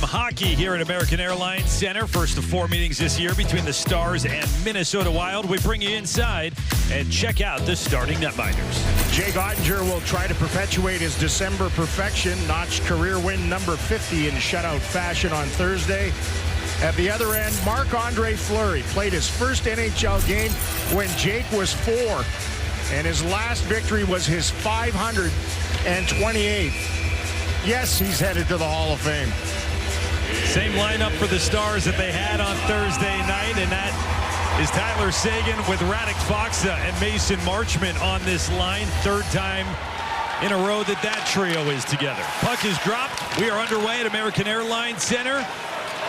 hockey here at American Airlines Center. First of 4 meetings this year between the Stars and Minnesota Wild. We bring you inside and check out the starting netminders. Jake Ottinger will try to perpetuate his December perfection. Notched career win number 50 in shutout fashion on Thursday. At the other end, Marc-Andre Fleury played his first NHL game when Jake was 4. And his last victory was his 528th. Yes, he's headed to the Hall of Fame. Same lineup for the Stars that they had on Thursday night, and that is Tyler Seguin with Radek Faksa and Mason Marchment on this line. Third time in a row that trio is together. Puck is dropped. We are underway at American Airlines Center.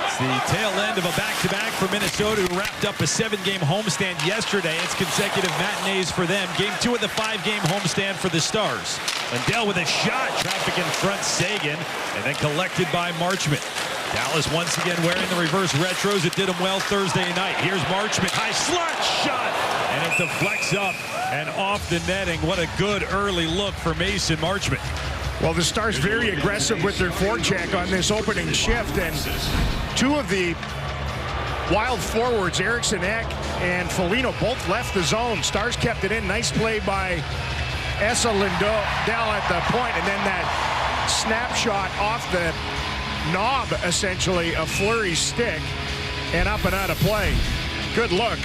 It's the tail end of a back-to-back for Minnesota, who wrapped up a 7-game homestand yesterday. It's consecutive matinees for them. Game 2 of the 5-game homestand for the Stars. Lindell with a shot. Traffic in front, Seguin, and then collected by Marchment. Dallas once again wearing the reverse retros. It did him well Thursday night. Here's Marchment. High slot shot. And it deflects up and off the netting. What a good early look for Mason Marchment. Well, the Stars very aggressive with their forecheck on this opening shift, and two of the Wild forwards, Eriksson Ek and Foligno, both left the zone. Stars kept it in. Nice play by Esa Lindell at the point, and then that snapshot off the knob, essentially, of Fleury's stick, and up and out of play. Good look.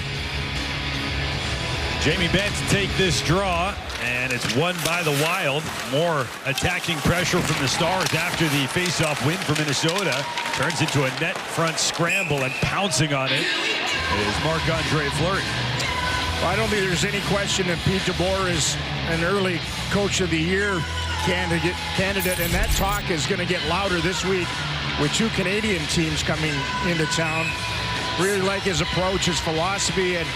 Jamie Benn to take this draw, and it's won by the Wild. More attacking pressure from the Stars after the face-off win for Minnesota. Turns into a net front scramble, and pouncing on it is Marc-Andre Fleury. Well, I don't think there's any question that Pete DeBoer is an early Coach of the Year candidate, and that talk is going to get louder this week with 2 Canadian teams coming into town. Really like his approach, his philosophy, and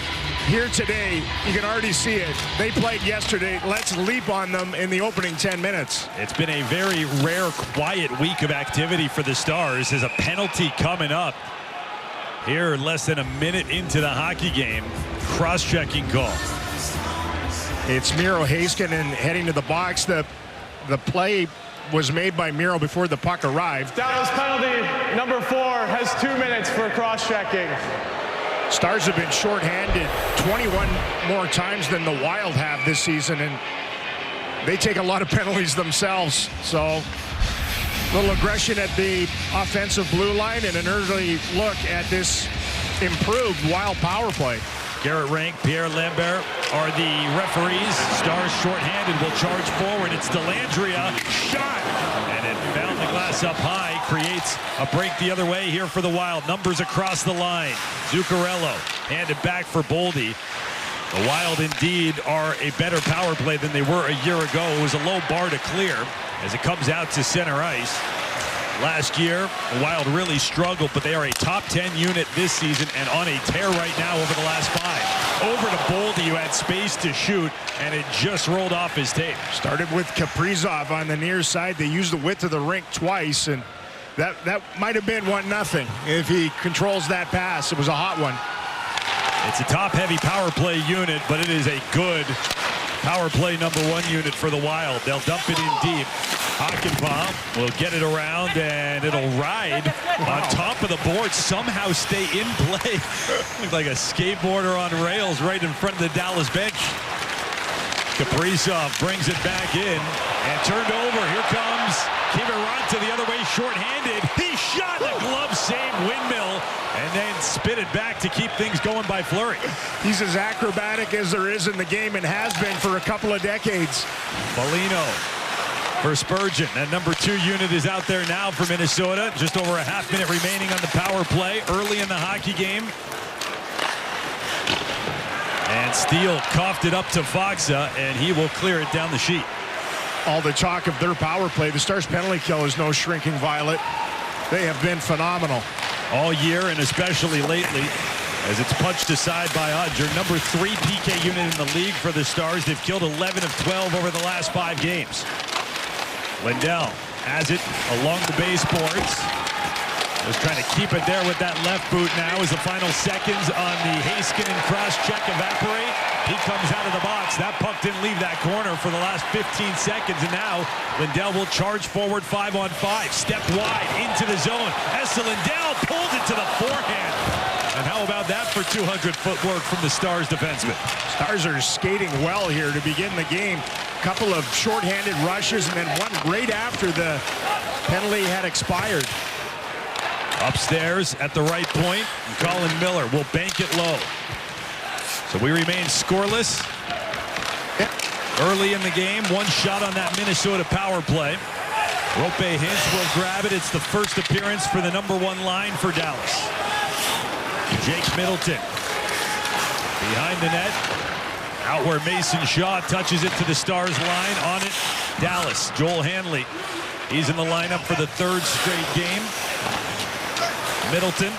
here today, you can already see it. They played yesterday. Let's leap on them in the opening 10 minutes. It's been a very rare, quiet week of activity for the Stars. There's a penalty coming up here less than a minute into the hockey game. Cross-checking call. It's Miro Heiskanen heading to the box. The play was made by Miro before the puck arrived. Dallas penalty number 4 has 2 minutes for cross-checking. Stars have been shorthanded 21 more times than the Wild have this season, and they take a lot of penalties themselves. So a little aggression at the offensive blue line and an early look at this improved Wild power play. Garrett Rank, Pierre Lambert are the referees. Stars shorthanded will charge forward. It's Dellandrea. Shot! And it found the glass up high. Creates a break the other way here for the Wild. Numbers across the line. Zuccarello handed back for Boldy. The Wild indeed are a better power play than they were a year ago. It was a low bar to clear as it comes out to center ice. Last year, the Wild really struggled, but they are a top 10 unit this season and on a tear right now over the last 5. Over to Boldy, who had space to shoot, and it just rolled off his tape. Started with Kaprizov on the near side. They used the width of the rink twice, and that might have been 1-0 if he controls that pass. It was a hot one. It's a top-heavy power play unit, but it is a good power play number 1 unit for the Wild. They'll dump it in deep. Hakanpää will get it around, and it'll ride on top of the board, somehow stay in play. Looked like a skateboarder on rails right in front of the Dallas bench. Kaprizov brings it back in and turned over. Here comes Kiviranta the other way, shorthanded. He shot the glove save, windmill, and then spit it back to keep things going by Fleury. He's as acrobatic as there is in the game and has been for a couple of decades. Foligno for Spurgeon. That number 2 unit is out there now for Minnesota. Just over a half-minute remaining on the power play early in the hockey game. And Steele coughed it up to Faksa, and he will clear it down the sheet. All the talk of their power play. The Stars' penalty kill is no shrinking violet. They have been phenomenal all year, and especially lately, as it's punched aside by Ottinger. Number 3 PK unit in the league for the Stars. They've killed 11 of 12 over the last 5 games. Lindell has it along the baseboards. Was trying to keep it there with that left boot now as the final seconds on the Heiskanen cross-check evaporate. He comes out of the box. That puck didn't leave that corner for the last 15 seconds, and now Lindell will charge forward 5-on-5. Step wide into the zone. Esa Lindell pulled it to the forehand. And how about that for 200-foot work from the Stars defenseman? Stars are skating well here to begin the game. Couple of shorthanded rushes and then one right after the penalty had expired. Upstairs at the right point, Colin Miller will bank it low. So we remain scoreless. Early in the game, one shot on that Minnesota power play. Roope Hintz will grab it. It's the first appearance for the #1 line for Dallas. Jake Middleton behind the net. Out where Mason Shaw touches it to the Stars line. On it, Dallas. Joel Hanley. He's in the lineup for the 3rd straight game. Middleton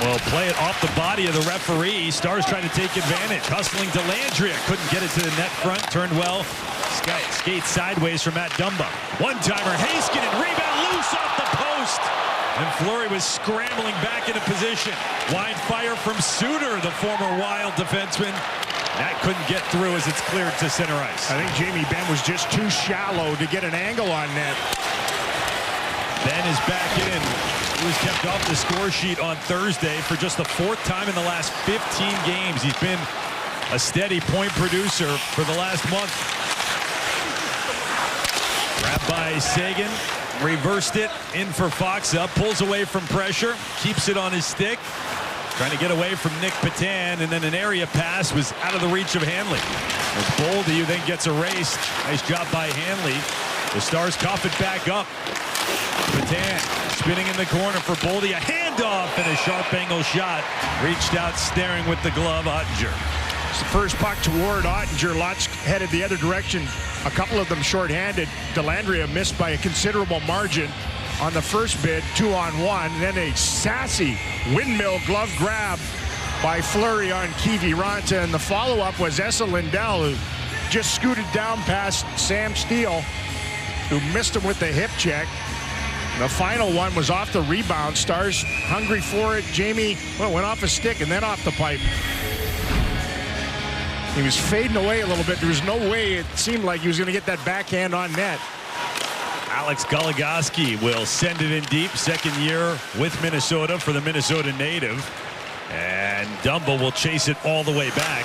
will play it off the body of the referee. Stars trying to take advantage. Hustling to Landria. Couldn't get it to the net front. Turned well. Skates sideways from Matt Dumba. One-timer. Heiskanen. Rebound loose off the post. And Fleury was scrambling back into position. Wide fire from Suter, the former Wild defenseman. That couldn't get through as it's cleared to center ice. I think Jamie Benn was just too shallow to get an angle on net. Ben is back in. He was kept off the score sheet on Thursday for just the 4th time in the last 15 games. He's been a steady point producer for the last month. Grabbed by Seguin. Reversed it in for Faksa. Pulls away from pressure. Keeps it on his stick. Trying to get away from Nick Petan, and then an area pass was out of the reach of Hanley. As Boldy, who then gets erased. Nice job by Hanley. The Stars cough it back up. Petan spinning in the corner for Boldy. A handoff and a sharp angle shot. Reached out, staring with the glove, Ottinger. It's the first puck toward Ottinger. Lots headed the other direction. A couple of them shorthanded. Dellandrea missed by a considerable margin on the first bid, 2-on-1. Then a sassy windmill glove grab by Fleury on Kiviranta. And the follow-up was Esa Lindell, who just scooted down past Sam Steele, who missed him with the hip check. The final one was off the rebound. Stars hungry for it. Jamie, well, went off a stick and then off the pipe. He was fading away a little bit. There was no way it seemed like he was going to get that backhand on net. Alex Goligoski will send it in deep. 2nd year with Minnesota for the Minnesota native. And Dumba will chase it all the way back.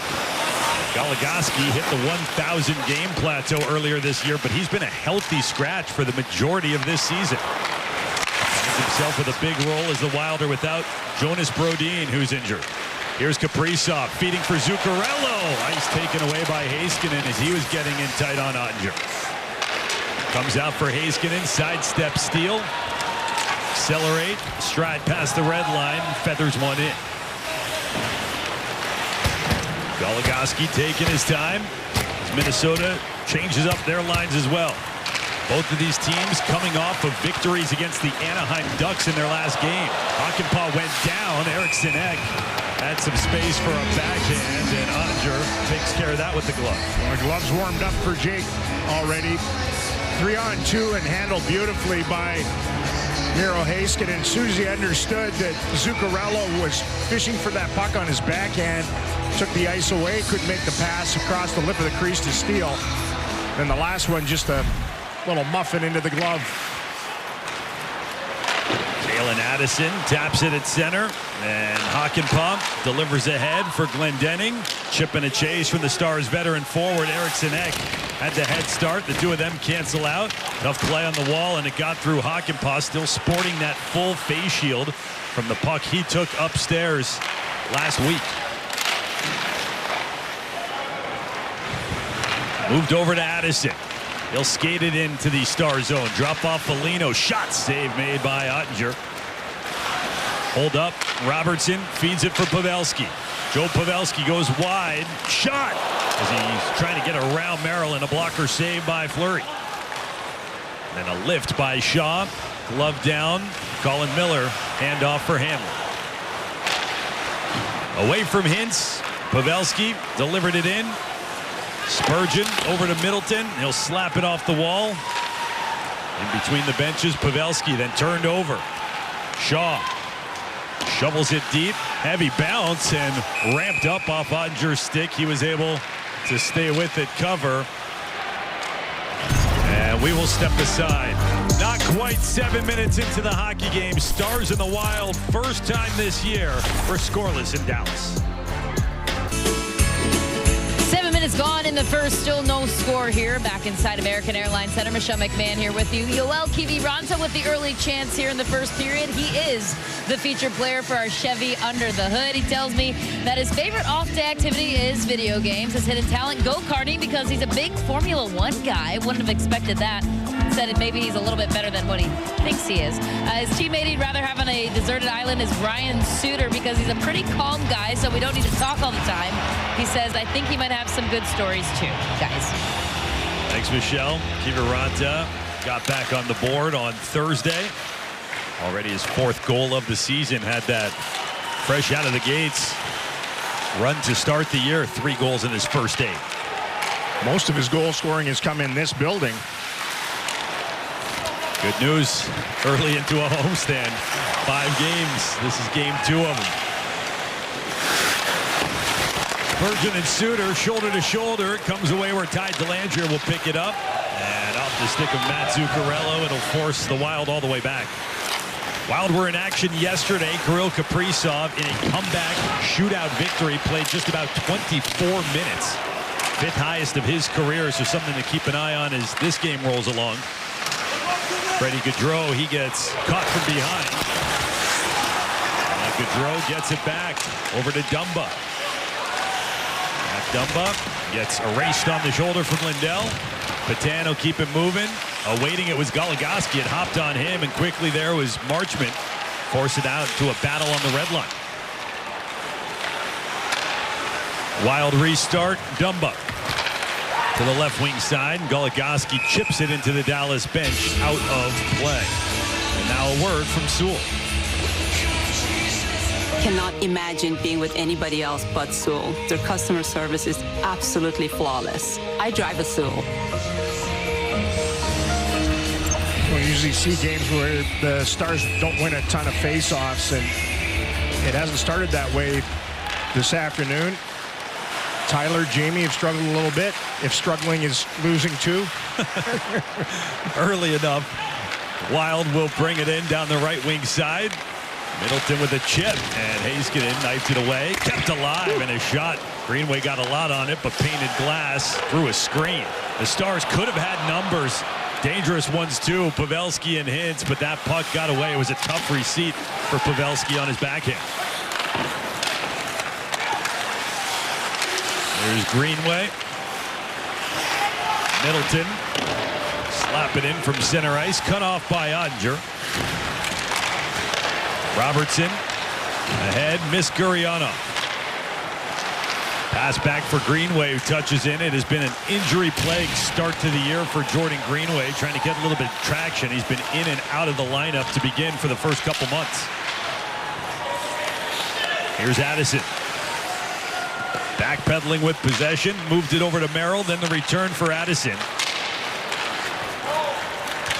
Goligoski hit the 1,000 game plateau earlier this year, but he's been a healthy scratch for the majority of this season. Finds himself with a big role as the Wilder without Jonas Brodin, who's injured. Here's Kaprizov feeding for Zuccarello. Ice taken away by Heiskanen as he was getting in tight on Ottinger. Comes out for Heiskanen, sidestep steal. Accelerate, stride past the red line, feathers one in. Goligoski taking his time as Minnesota changes up their lines as well. Both of these teams coming off of victories against the Anaheim Ducks in their last game. Hakanpää went down. Eriksson Ek had some space for a backhand, and Ottinger takes care of that with the glove. Well, the gloves warmed up for Jake already. 3-on-2 and handled beautifully by Miro Heiskanen. As soon as he understood that Zuccarello was fishing for that puck on his backhand, took the ice away, couldn't make the pass across the lip of the crease to Steele. Then the last one, just a little muffin into the glove. Jalen Addison taps it at center, and Hakanpää delivers ahead for Glendening. Chip and a chase from the Stars veteran forward Eriksson Ek had the head start. The two of them cancel out. Tough play on the wall, and it got through Hakanpää, still sporting that full face shield from the puck he took upstairs last week. Moved over to Addison. He'll skate it into the Star zone. Drop off Foligno. Shot save made by Ottinger. Hold up. Robertson feeds it for Pavelski. Joe Pavelski goes wide. Shot as he's trying to get around Maryland. A blocker save by Fleury. Then a lift by Shaw. Glove down. Colin Miller. Handoff for Hanley. Away from Hintz. Pavelski delivered it in. Spurgeon over to Middleton. He'll slap it off the wall. In between the benches, Pavelski then turned over. Shaw shovels it deep, heavy bounce, and ramped up off Ottinger's stick. He was able to stay with it, cover. And we will step aside. Not quite 7 minutes into the hockey game. Stars and the Wild, first time this year, we're scoreless in Dallas. 7 minutes gone in the first, still no score here. Back inside American Airlines Center, Michelle McMahon here with you. Yoel Kiviranta with the early chance here in the first period. He is the featured player for our Chevy Under the Hood. He tells me that his favorite off-day activity is video games. His hidden talent, go-karting, because he's a big Formula One guy. Wouldn't have expected that. Said maybe he's a little bit better than what he thinks he is. His teammate he'd rather have on a deserted island is Ryan Suter, because he's a pretty calm guy, so we don't need to talk all the time. He says, I think he might have some good stories too, guys. Thanks, Michelle. Kiviranta got back on the board on Thursday. Already his 4th goal of the season. Had that fresh out of the gates run to start the year. 3 goals in his first 8. Most of his goal scoring has come in this building. Good news early into a homestand. 5 games. This is game 2 of them. Spurgeon and Suter shoulder to shoulder. It comes away where Ty Dellandrea will pick it up. And off the stick of Matt Zuccarello, it'll force the Wild all the way back. Wild were in action yesterday. Kirill Kaprizov in a comeback shootout victory. Played just about 24 minutes. 5th highest of his career, so something to keep an eye on as this game rolls along. Freddie Gaudreau, he gets caught from behind. And Gaudreau gets it back over to Dumba. Dumba gets erased on the shoulder from Lindell. Patan will keep it moving. Awaiting it was Goligoski. It hopped on him, and quickly there was Marchment. Force it out to a battle on the red line. Wild restart. Dumba to the left wing side. Goligoski chips it into the Dallas bench, out of play. And now a word from Sewell. Cannot imagine being with anybody else but Sewell. Their customer service is absolutely flawless. I drive a Sewell. We usually see games where the Stars don't win a ton of face-offs, and it hasn't started that way this afternoon. Tyler, Jamie have struggled a little bit. If struggling is losing too. Early enough. Wild will bring it in down the right wing side. Middleton with a chip, and Heiskanen knifed it away. Kept alive, and a shot. Greenway got a lot on it, but painted glass through a screen. The Stars could have had numbers. Dangerous ones too, Pavelski and Hintz, but that puck got away. It was a tough receipt for Pavelski on his backhand. There's Greenway. Middleton. Slap it in from center ice. Cut off by Ottinger. Robertson. Ahead. Miss Gurianov. Pass back for Greenway, who touches in. It has been an injury-plagued start to the year for Jordan Greenway, trying to get a little bit of traction. He's been in and out of the lineup to begin for the first couple months. Here's Addison. Backpedaling with possession. Moved it over to Merrill. Then the return for Addison.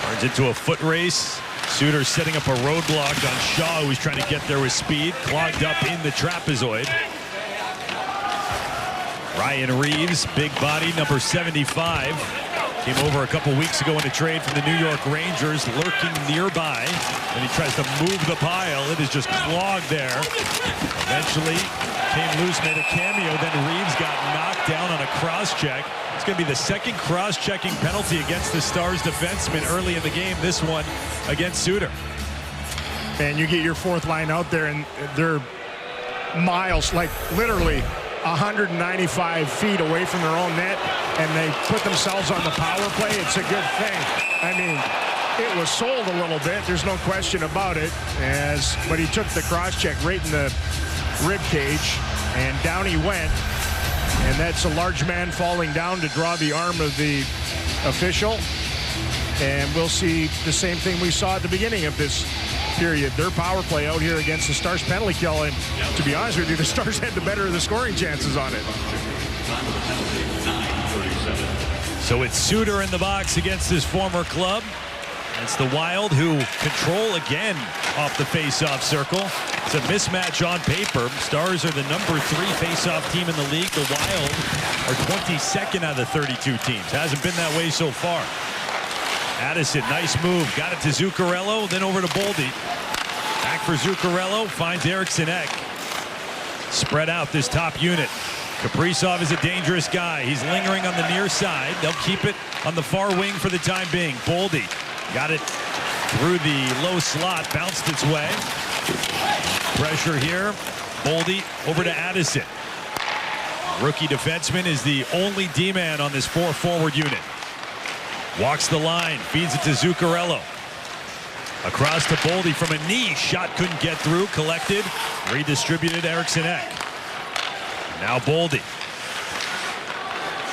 Turns into a foot race. Suter setting up a roadblock on Shaw, who's trying to get there with speed. Clogged up in the trapezoid. Ryan Reeves, big body, number 75. Came over a couple weeks ago in a trade from the New York Rangers, lurking nearby. And he tries to move the pile. It is just clogged there. Eventually came loose, made a cameo. Then Reeves got knocked down on a cross-check. It's going to be the second cross-checking penalty against the Stars defenseman early in the game. This one against Suter. And you get your 4th line out there, and they're miles, like literally 195 feet away from their own net, and they put themselves on the power play. It's a good thing. I mean, it was sold a little bit. There's no question about it. But he took the cross-check right in the rib cage, and down he went. And that's a large man falling down to draw the arm of the official. And we'll see the same thing we saw at the beginning of this period. Their power play out here against the Stars penalty kill. And to be honest with you, the Stars had the better of the scoring chances on it. So it's Suter in the box against his former club. It's the Wild who control again off the face-off circle. It's a mismatch on paper. Stars are the number 3 face-off team in the league. The Wild are 22nd out of the 32 teams. Hasn't been that way so far. Addison, nice move. Got it to Zuccarello, then over to Boldy. Back for Zuccarello, finds Eriksson Ek. Spread out this top unit. Kaprizov is a dangerous guy. He's lingering on the near side. They'll keep it on the far wing for the time being. Boldy got it through the low slot, bounced its way. Pressure here. Boldy over to Addison. Rookie defenseman is the only D-man on this 4-forward unit. Walks the line, feeds it to Zuccarello. Across to Boldy from a knee. Shot couldn't get through. Collected. Redistributed Eriksson Ek. Now Boldy.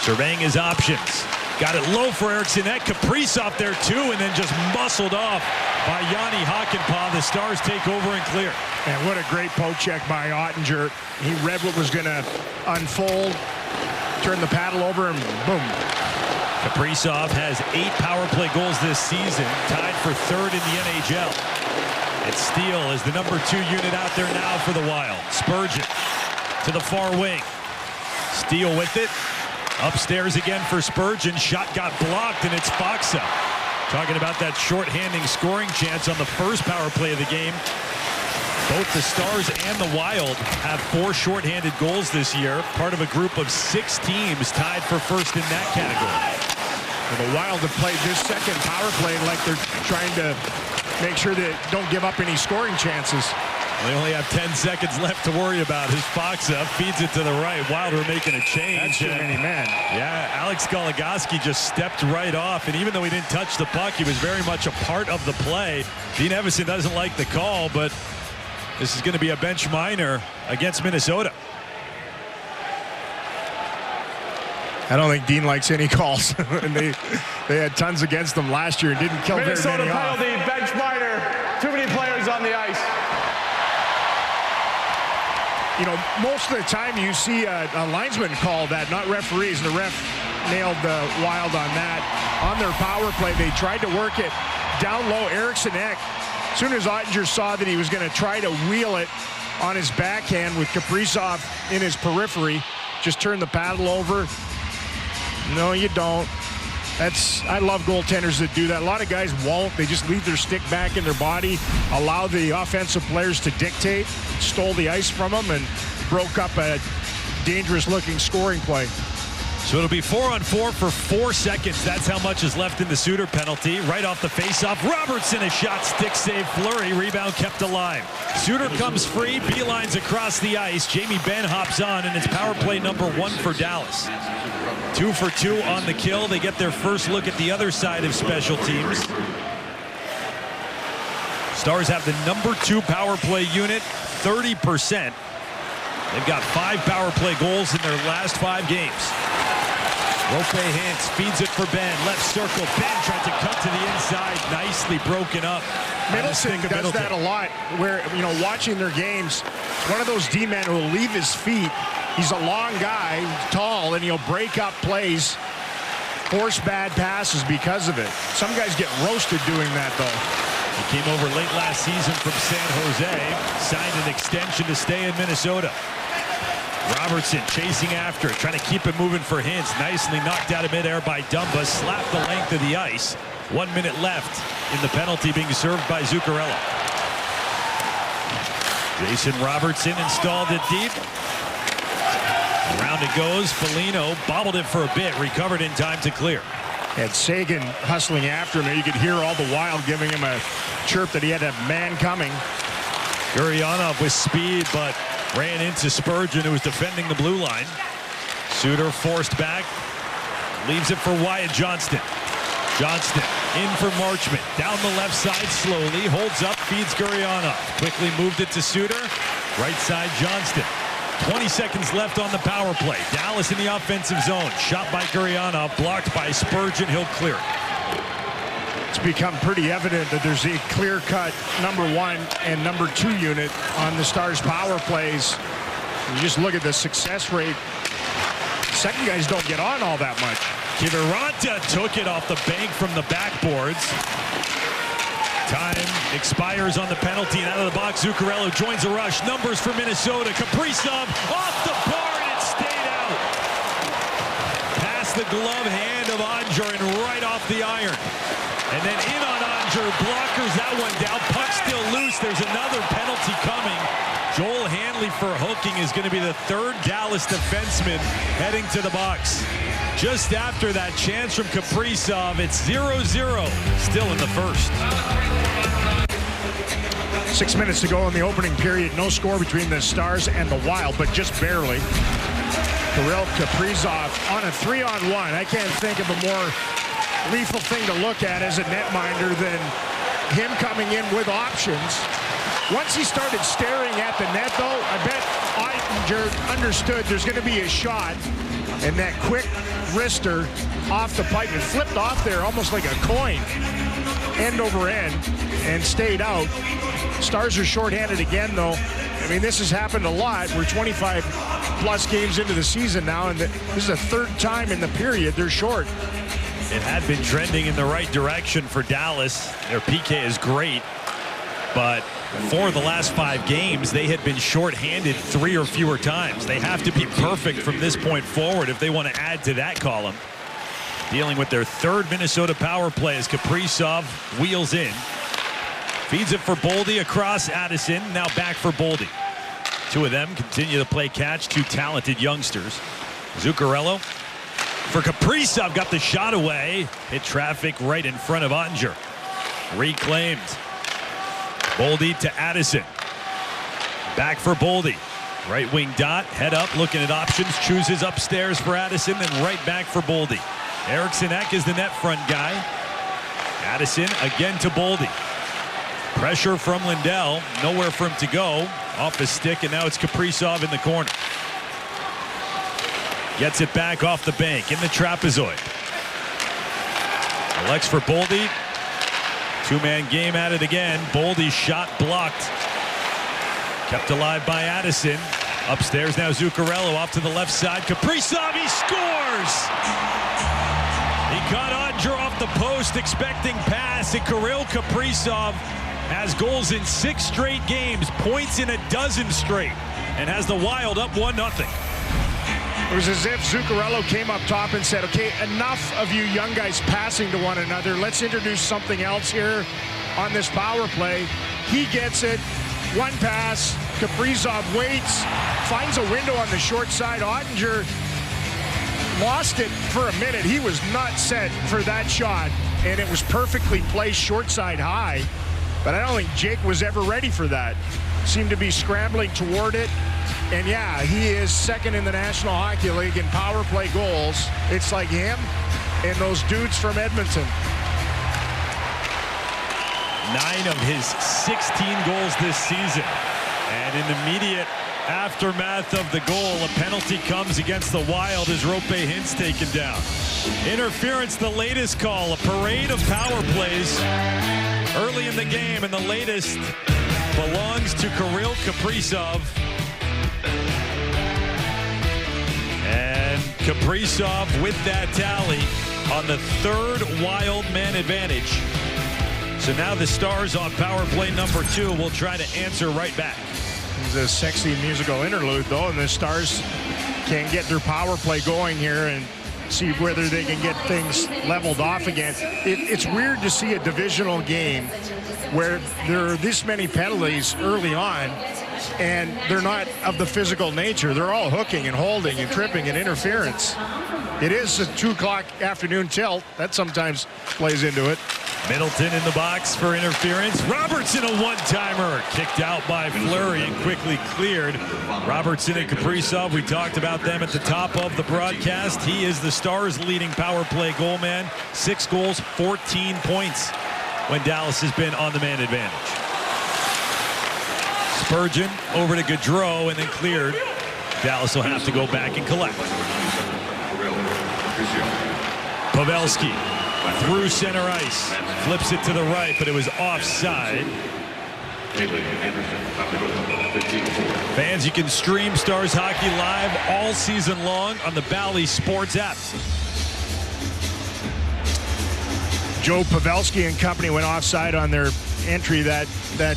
Surveying his options. Got it low for Eriksson Ek. Kaprizov there too, and then just muscled off by Jani Hakanpää. The Stars take over and clear. And what a great poke check by Oettinger. He read what was going to unfold. Turned the paddle over and boom. Kaprizov has 8 power play goals this season, tied for 3rd in the NHL. And Steele is the number 2 unit out there now for the Wild. Spurgeon to the far wing. Steele with it. Upstairs again for Spurgeon. Shot got blocked, and it's Faksa. Talking about that shorthanding scoring chance on the first power play of the game. Both the Stars and the Wild have 4 shorthanded goals this year. Part of a group of 6 teams tied for first in that category. And the Wild have played this second power play like they're trying to make sure they don't give up any scoring chances. They only have 10 seconds left to worry about. His Faksa feeds it to the right. Wild are making a change. That's too many men. Yeah, Alex Goligoski just stepped right off, and even though he didn't touch the puck, he was very much a part of the play. Dean Evason doesn't like the call, but this is going to be a bench minor against Minnesota. I don't think Dean likes any calls. And they had tons against them last year and didn't kill very Minnesota many off. penalty, bench minor. Too many players on the ice. You know, most of the time you see a linesman call that, not referees. And the ref nailed the Wild on that. On their power play, they tried to work it down low. Eriksson Ek, as soon as Oettinger saw that he was going to try to wheel it on his backhand with Kaprizov in his periphery, just turned the paddle over. No, you don't. I love goaltenders that do that. A lot of guys won't. They just leave their stick back in their body, allow the offensive players to dictate, stole the ice from them, and broke up a dangerous-looking scoring play. So it'll be 4-on-4 for 4 seconds. That's how much is left in the Suter penalty. Right off the faceoff, Robertson, a shot, stick save, flurry, rebound kept alive. Suter comes free, beelines across the ice. Jamie Benn hops on, and it's power play number 1 for Dallas. 2 for 2 on the kill. They get their first look at the other side of special teams. Stars have the number 2 power play unit, 30%. They've got 5 power play goals in their last 5 games. Rope Hintz feeds it for Benn. Left circle. Benn tried to cut to the inside. Nicely broken up. Middleton does that a lot, where, you know, watching their games, one of those D-men who will leave his feet. He's a long guy, tall, and he'll break up plays, force bad passes because of it. Some guys get roasted doing that, though. He came over late last season from San Jose, signed an extension to stay in Minnesota. Robertson chasing after it, trying to keep it moving for Hintz. Nicely knocked out of midair by Dumba, slapped the length of the ice. 1 minute left in the penalty being served by Zuccarello. Jason Robertson installed it deep. Around it goes. Foligno bobbled it for a bit, recovered in time to clear. And Sagan hustling after him. You could hear all the Wild giving him a chirp that he had a man coming. Gurianov with speed, but ran into Spurgeon, who was defending the blue line. Suter forced back, leaves it for Wyatt Johnston. Johnston in for Marchment, down the left side slowly, holds up, feeds Gurianov. Quickly moved it to Suter, right side Johnston. 20 seconds left on the power play. Dallas in the offensive zone. Shot by Gurianov, blocked by Spurgeon. He'll clear it. It's become pretty evident that there's a clear-cut number 1 and number 2 unit on the Stars' power plays. You just look at the success rate. Second guys don't get on all that much. Kiviranta took it off the bank from the backboards. Time expires on the penalty, and out of the box, Zuccarello joins the rush. Numbers for Minnesota. Kaprizov off the bar, and it stayed out. Past the glove hand of Onger and right off the iron. And then in on Onger, blockers that one down. Puck still loose. There's another penalty coming. Joel Hanley for hooking is going to be the third Dallas defenseman heading to the box. Just after that chance from Kaprizov, it's 0-0, still in the first. 6 minutes to go in the opening period. No score between the Stars and the Wild, but just barely. Kirill Kaprizov on a 3-on-1. I can't think of a more lethal thing to look at as a netminder than him coming in with options. Once he started staring at the net, though, I bet Oettinger understood there's going to be a shot, and that quick wrister off the pipe, it flipped off there almost like a coin, end over end, and stayed out. Stars are shorthanded again, though. I mean, this has happened a lot. We're 25-plus games into the season now, and this is the third time in the period they're short. It had been trending in the right direction for Dallas. Their PK is great, but for the last 5 games, they had been shorthanded 3 or fewer times. They have to be perfect from this point forward if they want to add to that column. Dealing with their third Minnesota power play as Kaprizov wheels in. Feeds it for Boldy across Addison. Now back for Boldy. 2 of them continue to play catch. 2 talented youngsters. Zuccarello for Kaprizov, got the shot away. Hit traffic right in front of Oettinger. Reclaimed. Boldy to Addison. Back for Boldy. Right wing dot, head up, looking at options, chooses upstairs for Addison, then right back for Boldy. Eriksson Ek is the net front guy. Addison again to Boldy. Pressure from Lindell, nowhere for him to go. Off his stick, and now it's Kaprizov in the corner. Gets it back off the bank in the trapezoid. Alex for Boldy. 2-man game at it again. Boldy's shot blocked. Kept alive by Addison. Upstairs now Zuccarello off to the left side. Kaprizov, he scores! He caught Oettinger off the post, expecting pass, and Kirill Kaprizov has goals in 6 straight games, points in a dozen straight, and has the Wild up 1-0. It was as if Zuccarello came up top and said, okay, enough of you young guys passing to one another. Let's introduce something else here on this power play. He gets it. One pass. Kaprizov waits. Finds a window on the short side. Oettinger lost it for a minute. He was not set for that shot, and it was perfectly placed short side high. But I don't think Jake was ever ready for that. Seemed to be scrambling toward it. And yeah, he is second in the National Hockey League in power play goals. It's like him and those dudes from Edmonton. 9 of his 16 goals this season. And in the immediate aftermath of the goal, a penalty comes against the Wild as Roope Hintz taken down. Interference, the latest call. A parade of power plays early in the game, and the latest belongs to Kirill Kaprizov. And Kaprizov with that tally on the 3rd Wild man advantage. So now the Stars on power play number 2 will try to answer right back. It's a sexy musical interlude, though, and the Stars can get their power play going here and see whether they can get things leveled off again. It's weird to see a divisional game where there are this many penalties early on, and they're not of the physical nature. They're all hooking and holding and tripping and interference. It is a 2 o'clock afternoon tilt. That sometimes plays into it. Middleton in the box for interference. Robertson, a one-timer. Kicked out by Fleury and quickly cleared. Robertson and Kaprizov, we talked about them at the top of the broadcast. He is the Stars' leading power play goal man. 6 goals, 14 points when Dallas has been on the man advantage. Spurgeon over to Gaudreau and then cleared. Dallas will have to go back and collect. Pavelski through center ice. Flips it to the right, but it was offside. Fans, you can stream Stars Hockey live all season long on the Bally Sports app. Joe Pavelski and company went offside on their entry that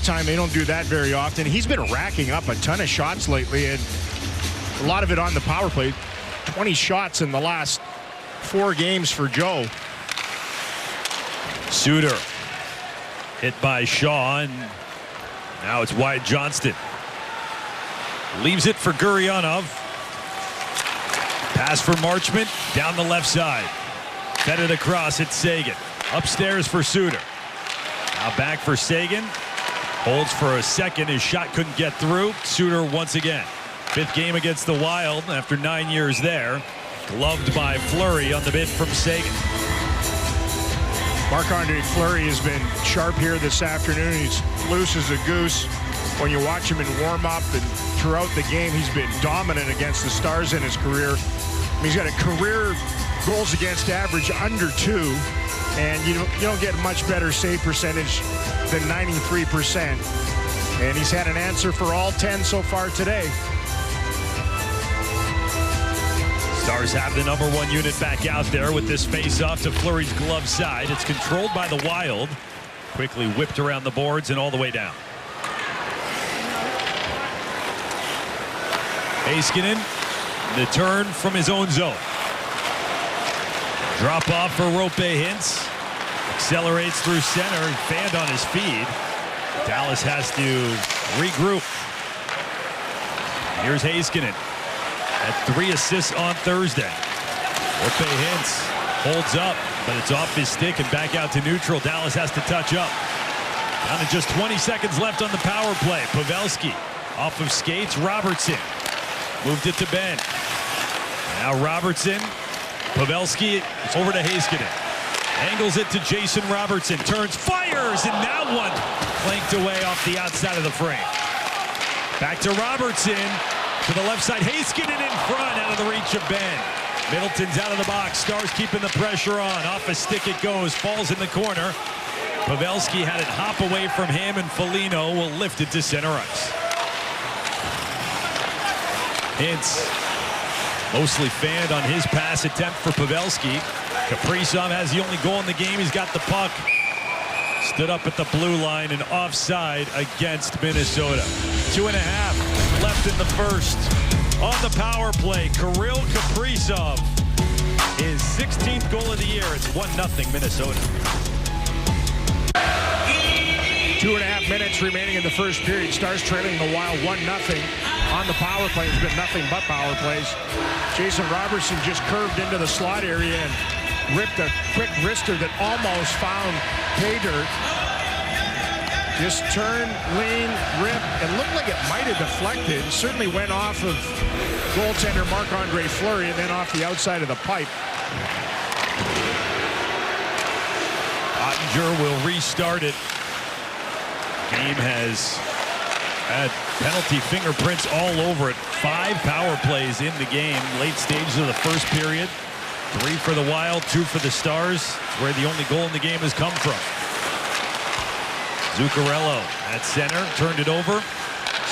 time. They don't do that very often. He's been racking up a ton of shots lately, and a lot of it on the power play. 20 shots in the last 4 games for Joe. Suter hit by Shaw, and now it's Wyatt Johnston. Leaves it for Gurianov. Pass for Marchment down the left side. Fed it across, it's Seguin. Upstairs for Suter. Now back for Seguin. Holds for a second. His shot couldn't get through. Suter once again. 5th game against the Wild after 9 years there. Gloved by Fleury on the bid from Seguin. Marc-Andre Fleury has been sharp here this afternoon. He's loose as a goose. When you watch him in warm-up and throughout the game, he's been dominant against the Stars in his career. He's got a career goals against average under 2, and you don't get much better save percentage than 93%. And he's had an answer for all 10 so far today. Stars have the number 1 unit back out there with this face-off to Fleury's glove side. It's controlled by the Wild. Quickly whipped around the boards and all the way down. Heiskanen, the turn from his own zone. Drop off for Roope Hintz. Accelerates through center and fanned on his feed. Dallas has to regroup. Here's Heiskanen. At 3 assists on Thursday. Roope Hintz holds up, but it's off his stick and back out to neutral. Dallas has to touch up. Down to just 20 seconds left on the power play. Pavelski off of skates. Robertson moved it to Ben. Now Robertson. Pavelski over to Heiskanen. Angles it to Jason Robertson. Turns, fires, and now one flanked away off the outside of the frame. Back to Robertson. To the left side. Heiskanen in front, out of the reach of Ben. Middleton's out of the box. Stars keeping the pressure on. Off a stick it goes. Falls in the corner. Pavelski had it hop away from him, and Foligno will lift it to center ice. Hintz mostly fanned on his pass attempt for Pavelski. Kaprizov has the only goal in the game. He's got the puck. Stood up at the blue line and offside against Minnesota. 2.5 left in the first. On the power play, Kirill Kaprizov. His 16th goal of the year. It's 1-0 Minnesota. 2.5 minutes remaining in the first period. Stars trailing the Wild 1-0. On the power play, it's been nothing but power plays. Jason Robertson just curved into the slot area and ripped a quick wrister that almost found pay dirt. Just turn, lean, rip, and looked like it might have deflected. It certainly went off of goaltender Marc-Andre Fleury and then off the outside of the pipe. Ottinger will restart it. Game has had penalty fingerprints all over it. 5 power plays in the game. Late stages of the first period. 3 for the Wild, 2 for the Stars. Where the only goal in the game has come from. Zuccarello at center, turned it over.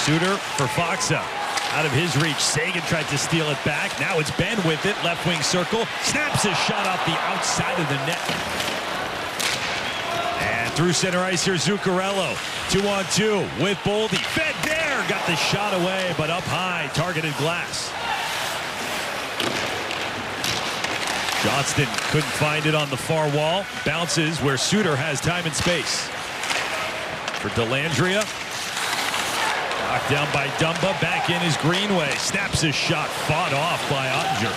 Suter for Faksa. Out of his reach. Seguin tried to steal it back. Now it's Ben with it. Left wing circle. Snaps his shot off the outside of the net. And through center ice here, Zuccarello. 2-on-2 with Boldy. Fed there. Got the shot away, but up high. Targeted glass. Johnston couldn't find it on the far wall. Bounces where Suter has time and space. For Dellandrea. Knocked down by Dumba. Back in is Greenway. Snaps his shot. Fought off by Ottinger.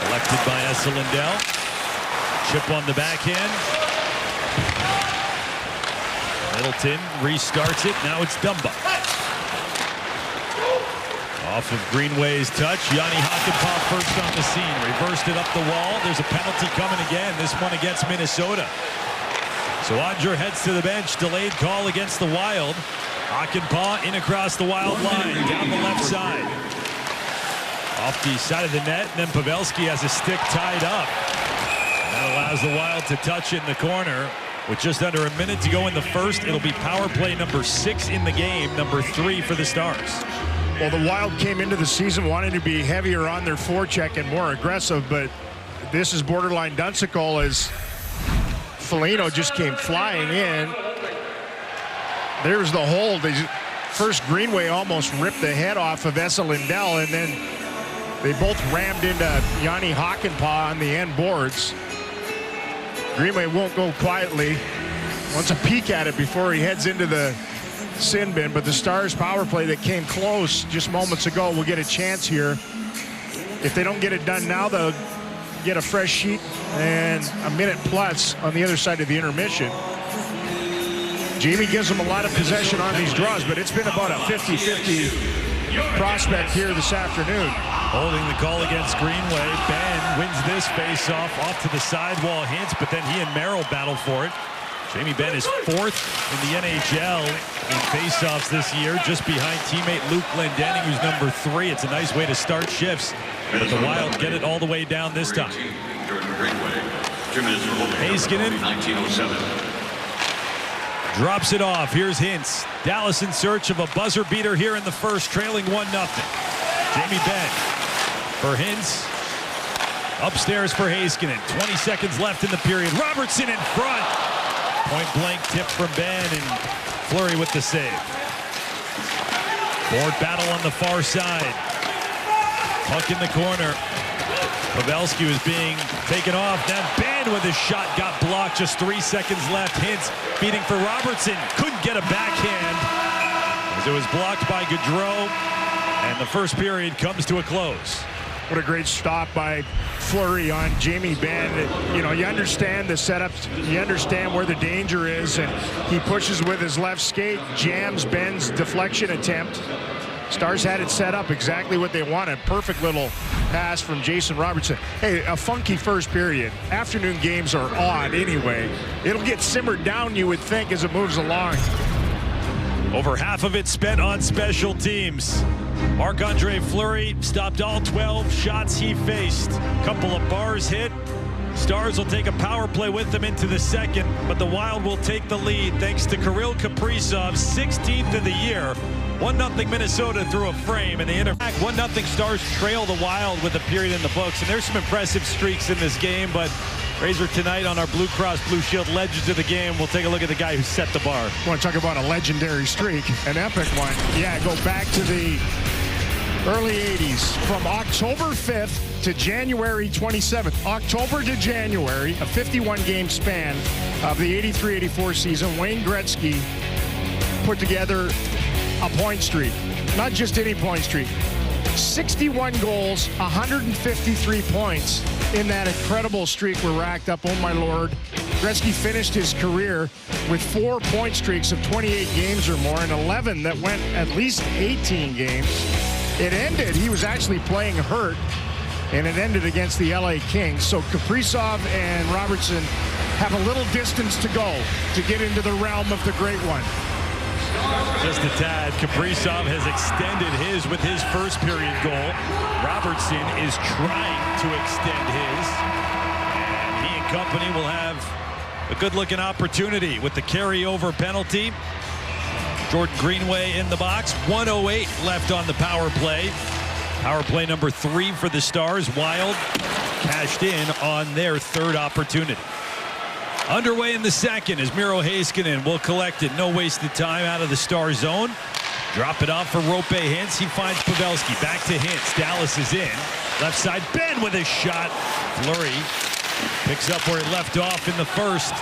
Collected by Esa Lindell. Chip on the backhand. Middleton restarts it. Now it's Dumba. Off of Greenway's touch. Jani Hakanpää first on the scene. Reversed it up the wall. There's a penalty coming again. This one against Minnesota. So Ottinger heads to the bench. Delayed call against the Wild. Hakanpää in across the Wild line. Down the left side. Off the side of the net. And then Pavelski has a stick tied up. That allows the Wild to touch it in the corner. With just under a minute to go in the first, it'll be power play number 6 in the game. Number 3 for the Stars. Well, the Wild came into the season wanting to be heavier on their forecheck and more aggressive, but this is borderline dunsical as Foligno just came flying in. There's the hold. First, Greenway almost ripped the head off of Esa Lindell, and then they both rammed into Yanni Hakanpää on the end boards. Greenway won't go quietly. Wants a peek at it before he heads into the sin bin, but the Stars power play that came close just moments ago will get a chance here. If they don't get it done now, they'll get a fresh sheet and a minute plus on the other side of the intermission. Jamie gives them a lot of possession on these draws, but it's been about a 50-50 prospect here this afternoon. Holding the call against Greenway. Ben wins this face-off off to the sidewall Hintz, but then he and Merrill battle for it. Jamie Benn is 4th in the NHL in face-offs this year, just behind teammate Luke Glendening, who's number 3. It's a nice way to start shifts, but the Wild get it all the way down this time. Heiskanen drops it off. Here's Hintz. Dallas in search of a buzzer beater here in the first, trailing 1-0. Jamie Benn for Hintz. Upstairs for Heiskanen. 20 seconds left in the period. Robertson in front. Point blank tip from Ben, and Fleury with the save. Board battle on the far side. Puck in the corner. Pavelski was being taken off. Then Ben with his shot got blocked. Just 3 seconds left. Hintz feeding for Robertson. Couldn't get a backhand as it was blocked by Gaudreau. And the first period comes to a close. What a great stop by Fleury on Jamie Benn. You know, you understand the setups, you understand where the danger is, and he pushes with his left skate, jams Benn's deflection attempt. Stars had it set up exactly what they wanted. Perfect little pass from Jason Robertson. Hey, a funky first period. Afternoon games are odd anyway. It'll get simmered down, you would think, as it moves along. Over half of it spent on special teams. Marc-Andre Fleury stopped all 12 shots he faced. Couple of bars hit. Stars will take a power play with them into the second, but the Wild will take the lead thanks to Kirill Kaprizov, 16th of the year. 1-0 Minnesota through a frame, and they interact. 1-0 Stars trail the Wild with a period in the books, and there's some impressive streaks in this game, but Razor, tonight on our Blue Cross Blue Shield Legends of the Game, we'll take a look at the guy who set the bar. Want to talk about a legendary streak, an epic one. Yeah, go back to the early 80s. From October 5th to January 27th. October to January, a 51-game span of the 83-84 season. Wayne Gretzky put together a point streak. Not just any point streak. 61 goals, 153 points in that incredible streak were racked up. Oh, my Lord. Gretzky finished his career with 4 point streaks of 28 games or more and 11 that went at least 18 games. It ended, he was actually playing hurt, and it ended against the LA Kings. So Kaprizov and Robertson have a little distance to go to get into the realm of the great one. Just a tad. Kaprizov has extended his with his first period goal. Robertson is trying to extend his. And he and company will have a good-looking opportunity with the carryover penalty. Jordan Greenway in the box. 1:08 left on the power play. Power play number 3 for the Stars. Wild cashed in on their third opportunity. Underway in the second as Miro Heiskanen will collect it. No wasted time out of the Star zone. Drop it off for Roope Hintz. He finds Pavelski. Back to Hintz. Dallas is in. Left side, Ben with a shot. Fleury picks up where he left off in the first.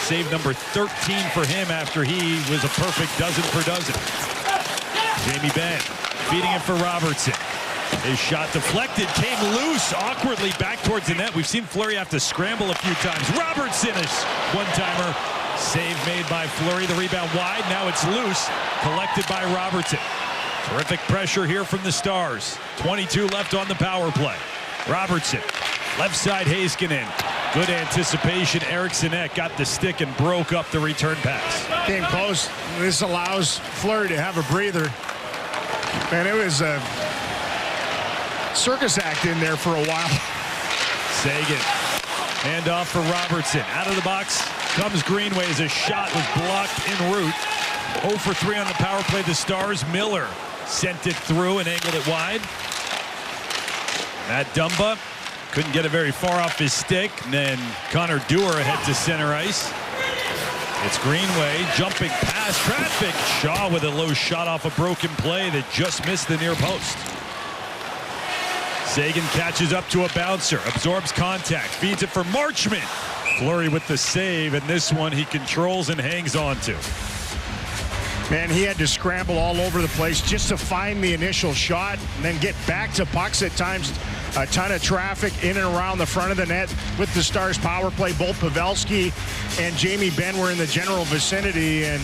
Save number 13 for him after he was a perfect dozen for dozen. Jamie Benn feeding it for Robertson. His shot deflected, came loose awkwardly back towards the net. We've seen Fleury have to scramble a few times. Robertson is one-timer. Save made by Fleury. The rebound wide. Now it's loose. Collected by Robertson. Terrific pressure here from the Stars. 22 left on the power play. Robertson. Left side Heiskanen. Good anticipation. Eriksson Ek got the stick and broke up the return pass. Came close. This allows Fleury to have a breather. Man, it was a circus act in there for a while. Sagan. Hand off for Robertson. Out of the box comes Greenway as a shot was blocked en route. 0 for 3 on the power play. The Stars. Miller sent it through and angled it wide. Matt Dumba Couldn't get it very far off his stick. And then Connor Dewar ahead to center ice. It's Greenway jumping past traffic. Shaw with a low shot off a broken play that just missed the near post. Seguin catches up to a bouncer, absorbs contact, feeds it for Marchment. Fleury with the save, and this one he controls and hangs on to. Man, he had to scramble all over the place just to find the initial shot and then get back to pucks at times. A ton of traffic in and around the front of the net with the Stars power play. Both Pavelski and Jamie Benn were in the general vicinity, and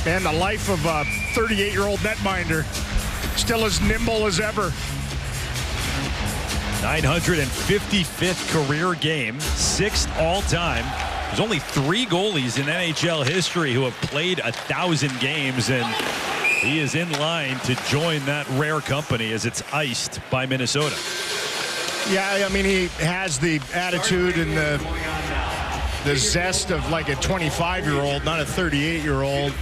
man, the life of a 38-year-old netminder, still as nimble as ever. 955th career game, 6th all-time. There's only 3 goalies in NHL history who have played 1,000 games, and he is in line to join that rare company as it's iced by Minnesota. Yeah, I mean, he has the attitude and the zest of like a 25-year-old, not a 38-year-old.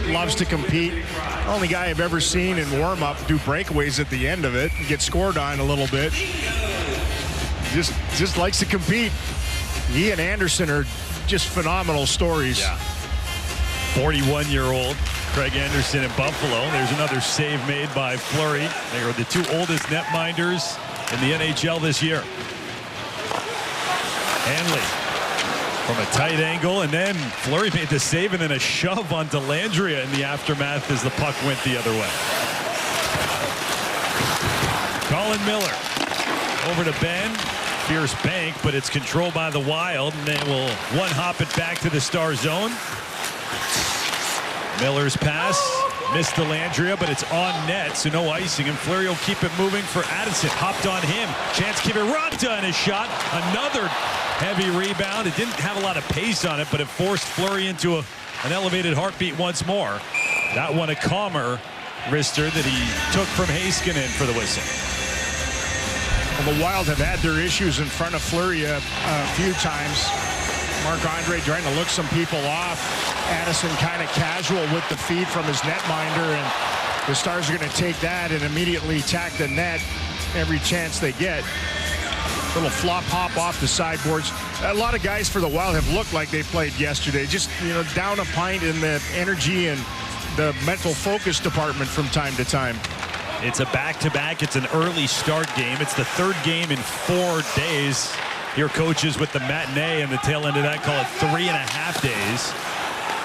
Loves to compete. Only guy I've ever seen in warm-up do breakaways at the end of it and get scored on a little bit. Just likes to compete. He and Anderson are just phenomenal stories. Yeah. 41-year-old Craig Anderson in Buffalo. There's another save made by Fleury. They are the 2 oldest netminders in the NHL this year. Hanley from a tight angle, and then Fleury made the save, and then a shove on Dellandrea in the aftermath as the puck went the other way. Colin Miller over to Ben. Fierce bank, but it's controlled by the Wild, and they will one-hop it back to the Star zone. Miller's pass missed Dellandrea, but it's on net, so no icing, and Fleury will keep it moving for Addison. Hopped on him. Chance Kiviranta in his shot. Another heavy rebound. It didn't have a lot of pace on it, but it forced Fleury into an elevated heartbeat once more. That one a calmer wrister that he took from Heiskanen for the whistle. Well, the Wild have had their issues in front of Fleury a few times. Marc-Andre trying to look some people off. Addison kind of casual with the feed from his netminder, and the Stars are going to take that and immediately attack the net every chance they get. Little flop hop off the sideboards. A lot of guys for the Wild have looked like they played yesterday. Just, you know, down a pint in the energy and the mental focus department from time to time. It's a back-to-back. It's an early start game. It's the 3rd game in 4 days. Your coaches with the matinee and the tail end of that call it 3.5 days.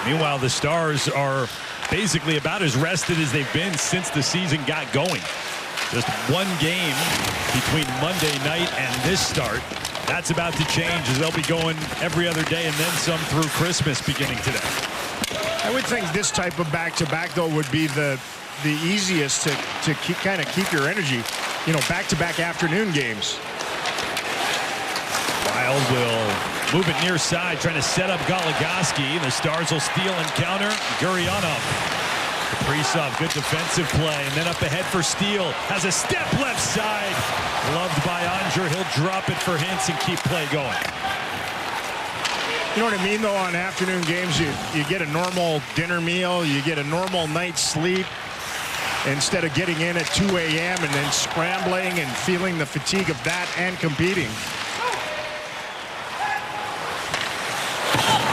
Meanwhile, the Stars are basically about as rested as they've been since the season got going. Just 1 game between Monday night and this start. That's about to change as they'll be going every other day and then some through Christmas beginning today. I would think this type of back-to-back, though, would be the easiest to kind of keep your energy. You know, back-to-back afternoon games. Wild will move it near side, trying to set up Goligoski. The Stars will steal and counter. Gurianov. Kaprizov, good defensive play, and then up ahead for Steele. Has a step left side. Loved by Onger. He'll drop it for Hintz and keep play going. You know what I mean, though, on afternoon games, you get a normal dinner meal, you get a normal night's sleep, instead of getting in at 2 a.m. and then scrambling and feeling the fatigue of that and competing.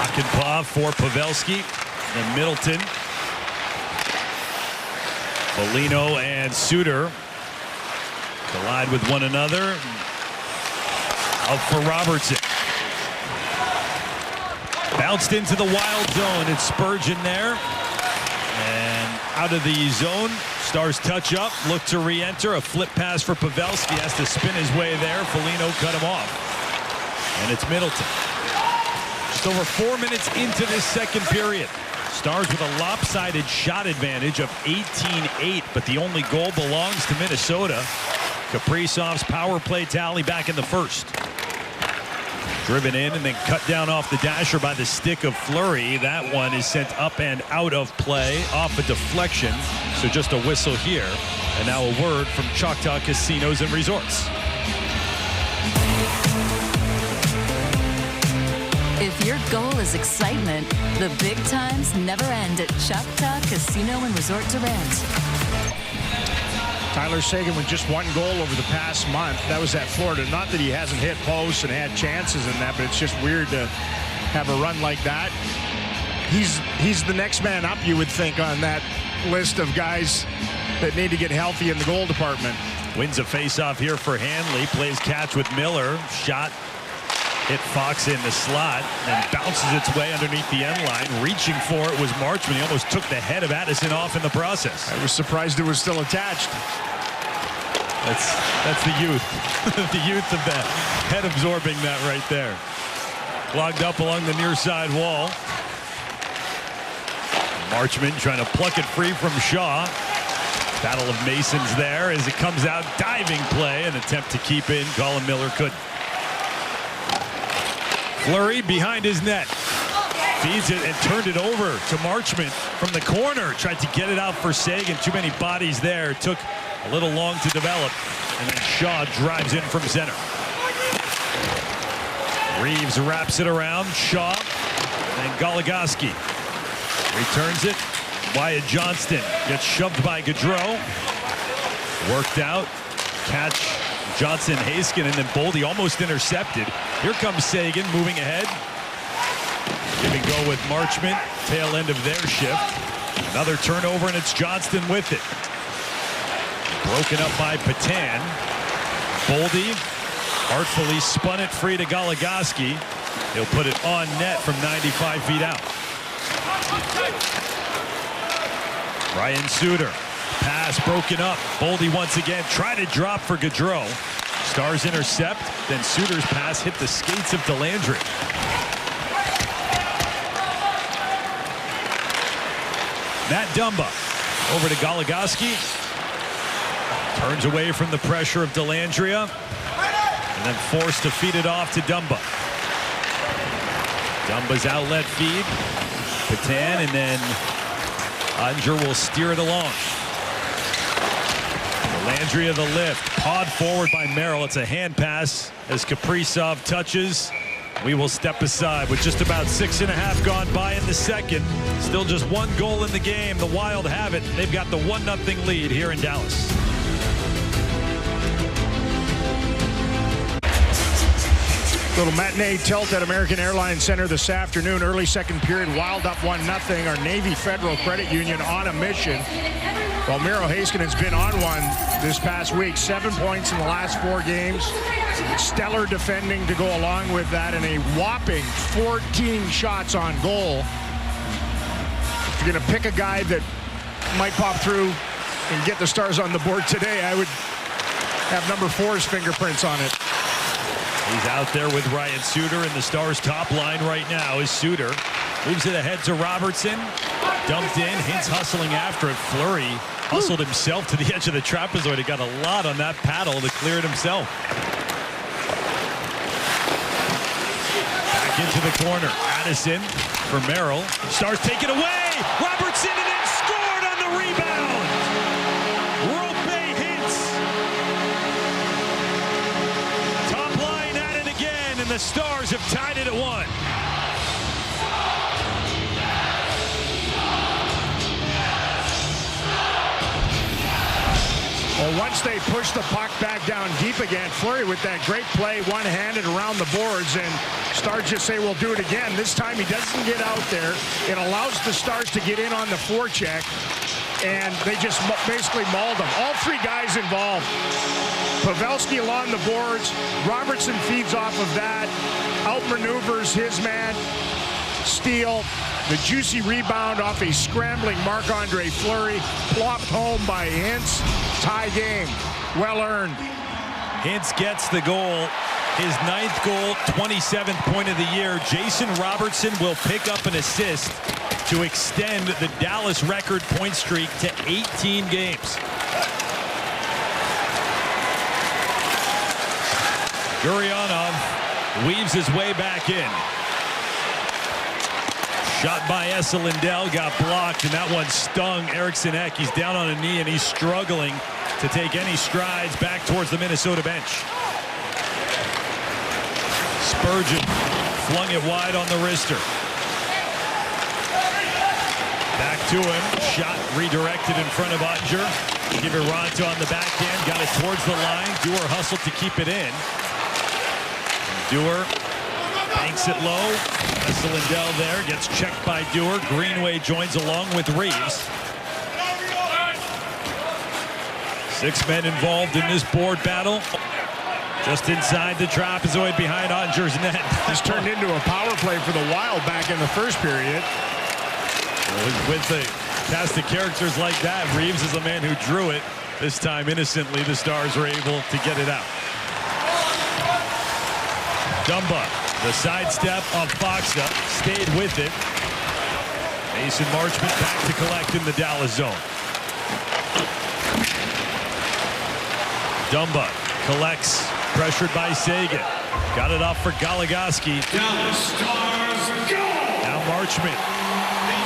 Akinpov for Pavelski, and Middleton. Foligno and Suter collide with one another. Out for Robertson. Bounced into the Wild zone. It's Spurgeon there. And out of the zone. Stars touch up. Look to re-enter. A flip pass for Pavelski. Has to spin his way there. Foligno cut him off. And it's Middleton. Just over 4 minutes into this second period. Stars with a lopsided shot advantage of 18-8, but the only goal belongs to Minnesota. Kaprizov's power play tally back in the first. Driven in and then cut down off the dasher by the stick of Fleury. That one is sent up and out of play off a deflection. So just a whistle here. And now a word from Choctaw Casinos and Resorts. If your goal is excitement, the big times never end at Choctaw Casino and Resort Durant. Tyler Seguin with just 1 goal over the past month. That was at Florida. Not that he hasn't hit posts and had chances in that, but it's just weird to have a run like that. He's the next man up, you would think, on that list of guys that need to get healthy in the goal department. Wins a faceoff here for Hanley. Plays catch with Miller. Shot hit Fox in the slot and bounces its way underneath the end line. Reaching for it was Marchment. He almost took the head of Addison off in the process. I was surprised it was still attached. That's the youth. The youth of that. Head absorbing that right there. Clogged up along the near side wall. Marchment trying to pluck it free from Shaw. Battle of Masons there as it comes out. Diving play. An attempt to keep in. Colin Miller couldn't. Fleury behind his net. Feeds it and turned it over to Marchment from the corner. Tried to get it out for Seguin. Too many bodies there. Took a little long to develop. And then Shaw drives in from center. Reeves wraps it around. Shaw and Goligoski. Returns it. Wyatt Johnston gets shoved by Gaudreau. Worked out. Catch Johnson, Haskin, and then Boldy almost intercepted. Here comes Seguin moving ahead. Give and go with Marchment. Tail end of their shift. Another turnover, and it's Johnston with it. Broken up by Patan. Boldy artfully spun it free to Goligoski. He'll put it on net from 95 feet out. Ryan Suter. Pass broken up. Boldy once again tried to drop for Gaudreau. Stars intercept. Then Suter's pass hit the skates of Delandry. Matt Dumba over to Goligoski. Turns away from the pressure of Delandria. And then forced to feed it off to Dumba. Dumba's outlet feed. Patan, and then Unger will steer it along. Delandria the lift. Pawed forward by Merrill. It's a hand pass as Kaprizov touches. We will step aside with just about 6.5 gone by in the second. Still just 1 goal in the game. The Wild have it. They've got the 1-0 lead here in Dallas. Little matinee tilt at American Airlines Center this afternoon. Early second period, Wild up 1-0. Our Navy Federal Credit Union on a mission. While Miro Haskinen's been on one this past week. 7 points in the last 4 games. Stellar defending to go along with that, and a whopping 14 shots on goal. If you're going to pick a guy that might pop through and get the Stars on the board today, I would have number 4's fingerprints on it. He's out there with Ryan Suter, and the Stars' top line right now is Suter. Moves it ahead to Robertson. Dumped in. Hintz hustling after it. Fleury hustled himself to the edge of the trapezoid. He got a lot on that paddle to clear it himself. Back into the corner. Addison for Merrill. Stars take it away. Robertson, and then scored on the rebound. Rope Hintz. Top line at it again, and the Stars have tied it at 1. Well, once they push the puck back down deep again, Fleury with that great play, one-handed around the boards, and Stars just say, we'll do it again. This time he doesn't get out there. It allows the Stars to get in on the forecheck, and they just basically mauled them. All 3 guys involved. Pavelski along the boards. Robertson feeds off of that. Outmaneuvers his man. Steal. The juicy rebound off a scrambling Marc-Andre Fleury. Plopped home by Hintz. Tie game. Well earned. Hintz gets the goal. His 9th goal, 27th point of the year. Jason Robertson will pick up an assist to extend the Dallas record point streak to 18 games. Gurianov weaves his way back in. Shot by Esa Lindell, got blocked, and that one stung Eriksson Ek. He's down on a knee, and he's struggling to take any strides back towards the Minnesota bench. Spurgeon flung it wide on the wrister. Back to him. Shot redirected in front of Oettinger. Kiviranta on the backhand. Got it towards the line. Dewar hustled to keep it in. Dewar banks it low. Lindell there. Gets checked by Dewar. Greenway joins along with Reeves. 6 men involved in this board battle. Just inside the trapezoid behind Oettinger's net. This turned into a power play for the Wild back in the first period. With the cast of characters like that, Reeves is the man who drew it. This time, innocently, the Stars were able to get it out. Dumba, the sidestep of Faksa, stayed with it. Mason Marchment back to collect in the Dallas zone. Dumba collects, pressured by Seguin. Got it off for Goligoski. Now Marchment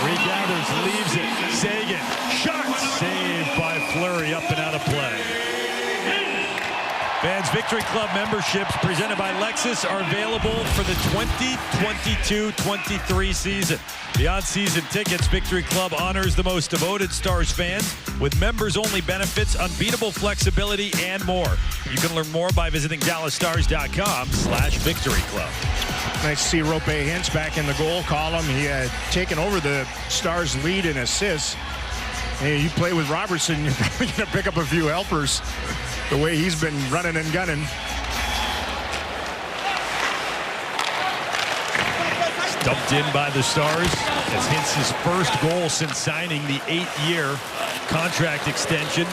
regathers, leaves it. Seguin, shot, saved by Fleury, up and out of play. Fans Victory Club memberships presented by Lexus are available for the 2022-23 season. Beyond season tickets, Victory Club honors the most devoted Stars fans with members-only benefits, unbeatable flexibility, and more. You can learn more by visiting DallasStars.com/Victory Club. Nice to see Rope Hintz back in the goal column. He had taken over the Stars' lead in assists. Hey, you play with Robertson, you're probably going to pick up a few helpers the way he's been running and gunning. Dumped in by the Stars. It's Hintz's first goal since signing the 8-year contract extension,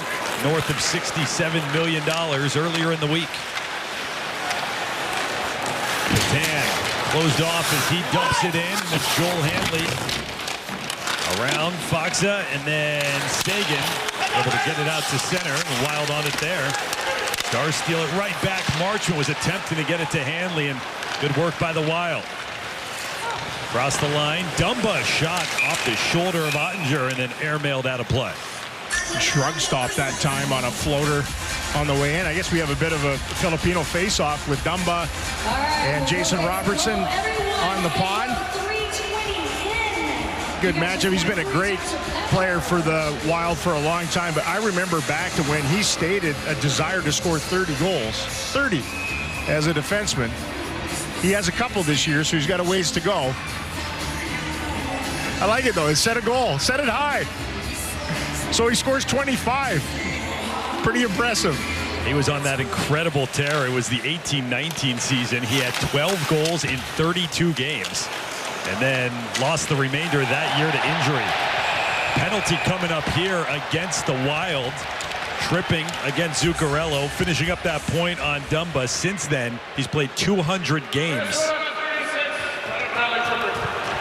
north of $67 million earlier in the week. Patan closed off as he dumps it in. It's Joel Hanley around Faksa, and then Seguin able to get it out to center. Wild on it there. Stars steal it right back. Marchment was attempting to get it to Hanley, and good work by the Wild. Across the line, Dumba shot off the shoulder of Oettinger and then airmailed out of play. Shrug stop that time on a floater on the way in. I guess we have a bit of a Filipino face-off with Dumba and Jason Robertson on the pod. Good matchup. He's been a great player for the Wild for a long time, but I remember back to when he stated a desire to score 30 goals. 30 as a defenseman. He has a couple this year, so he's got a ways to go. I like it, though. Set a goal. Set it high. So he scores 25. Pretty impressive. He was on that incredible tear. It was the 18-19 season. He had 12 goals in 32 games and then lost the remainder of that year to injury. Penalty coming up here against the Wild. Tripping against Zuccarello, finishing up that point on Dumba. Since then, he's played 200 games.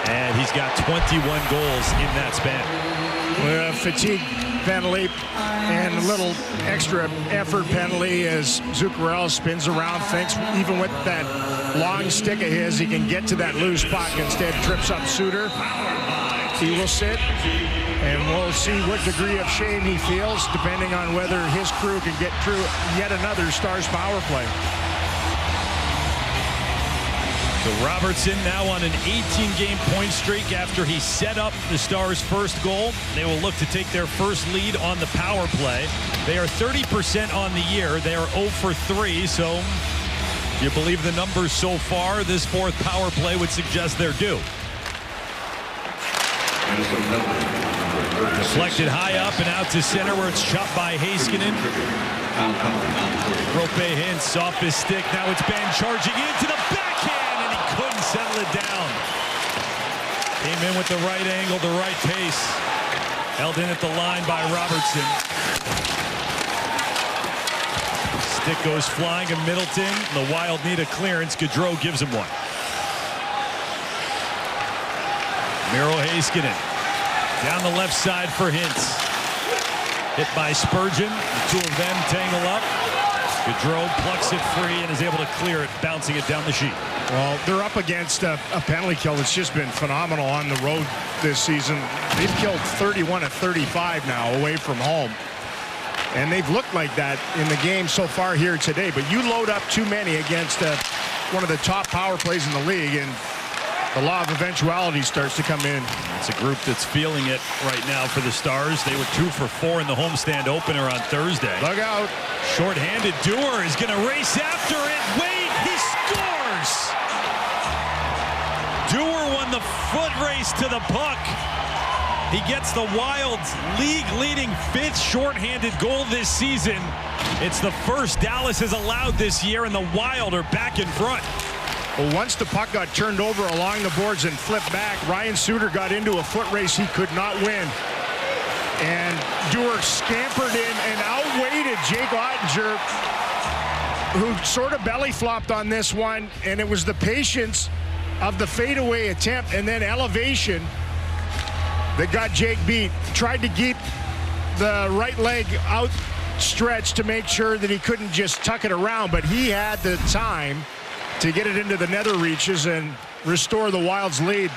And he's got 21 goals in that span. Fatigue penalty and a little extra effort penalty as Zuccarello spins around, thinks even with that long stick of his, he can get to that loose puck. Instead, trips up Suter. He will sit. And we'll see what degree of shame he feels, depending on whether his crew can get through yet another Stars power play. So Robertson now on an 18-game point streak after he set up the Stars' first goal. They will look to take their first lead on the power play. They are 30% on the year. They are 0 for 3, so if you believe the numbers so far, this fourth power play would suggest they're due. Deflected high up and out to center where it's shot by Heiskanen. Rope Hintz off his stick. Now it's Ben charging into the backhand, and he couldn't settle it down. Came in with the right angle, the right pace. Held in at the line by Robertson. Stick goes flying to Middleton. The Wild need a clearance. Gaudreau gives him one. Miro Heiskanen. Down the left side for Hintz. Hit by Spurgeon. The two of them tangle up. Gaudreau plucks it free and is able to clear it, bouncing it down the sheet. Well, they're up against a penalty kill that's just been phenomenal on the road this season. They've killed 31 of 35 now away from home. And they've looked like that in the game so far here today. But you load up too many against one of the top power plays in the league, and the law of eventuality starts to come in. It's a group that's feeling it right now for the Stars. They were 2 for 4 in the homestand opener on Thursday. Look out. Short-handed Dewar is going to race after it. Wade, he scores! Dewar won the foot race to the puck. He gets the Wild's league-leading 5th short-handed goal this season. It's the first Dallas has allowed this year, and the Wild are back in front. Well, once the puck got turned over along the boards and flipped back, Ryan Suter got into a foot race he could not win. And Dewar scampered in and outweighted Jake Ottinger, who sort of belly flopped on this one. And it was the patience of the fadeaway attempt and then elevation that got Jake beat. Tried to keep the right leg outstretched to make sure that he couldn't just tuck it around, but he had the time to get it into the nether reaches and restore the Wild's lead.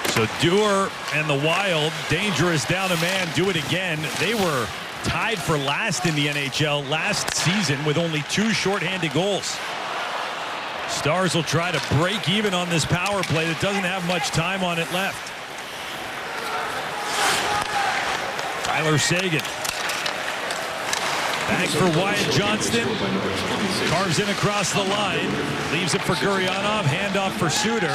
So Dewar and the Wild, dangerous down a man, do it again. They were tied for last in the NHL last season with only 2 shorthanded goals. Stars will try to break even on this power play that doesn't have much time on it left. Tyler Seguin. Back for Wyatt Johnston. Carves in across the line. Leaves it for Gurianov. Handoff for Suter.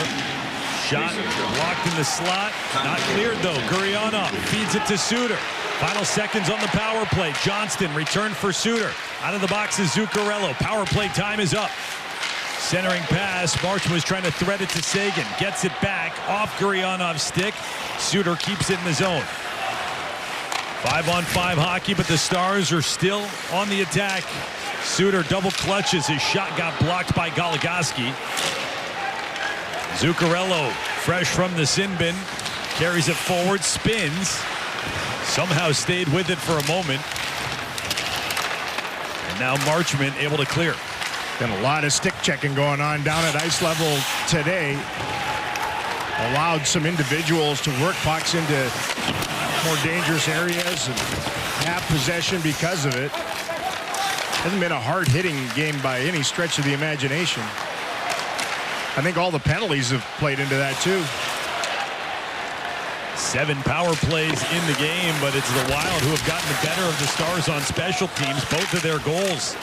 Shot blocked in the slot. Not cleared though. Gurianov feeds it to Suter. Final seconds on the power play. Johnston return for Suter. Out of the box is Zuccarello. Power play time is up. Centering pass. Marchment was trying to thread it to Seguin. Gets it back off Gurianov's stick. Suter keeps it in the zone. 5-on-5 hockey, but the Stars are still on the attack. Suter double clutches. His shot got blocked by Goligoski. Zuccarello, fresh from the sin bin, carries it forward, spins. Somehow stayed with it for a moment. And now Marchment able to clear. Been a lot of stick checking going on down at ice level today. Allowed some individuals to work pucks into more dangerous areas and have possession because of it. Hasn't been a hard-hitting game by any stretch of the imagination. I think all the penalties have played into that too. 7 power plays in the game, but it's the Wild who have gotten the better of the Stars on special teams. Both of their goals.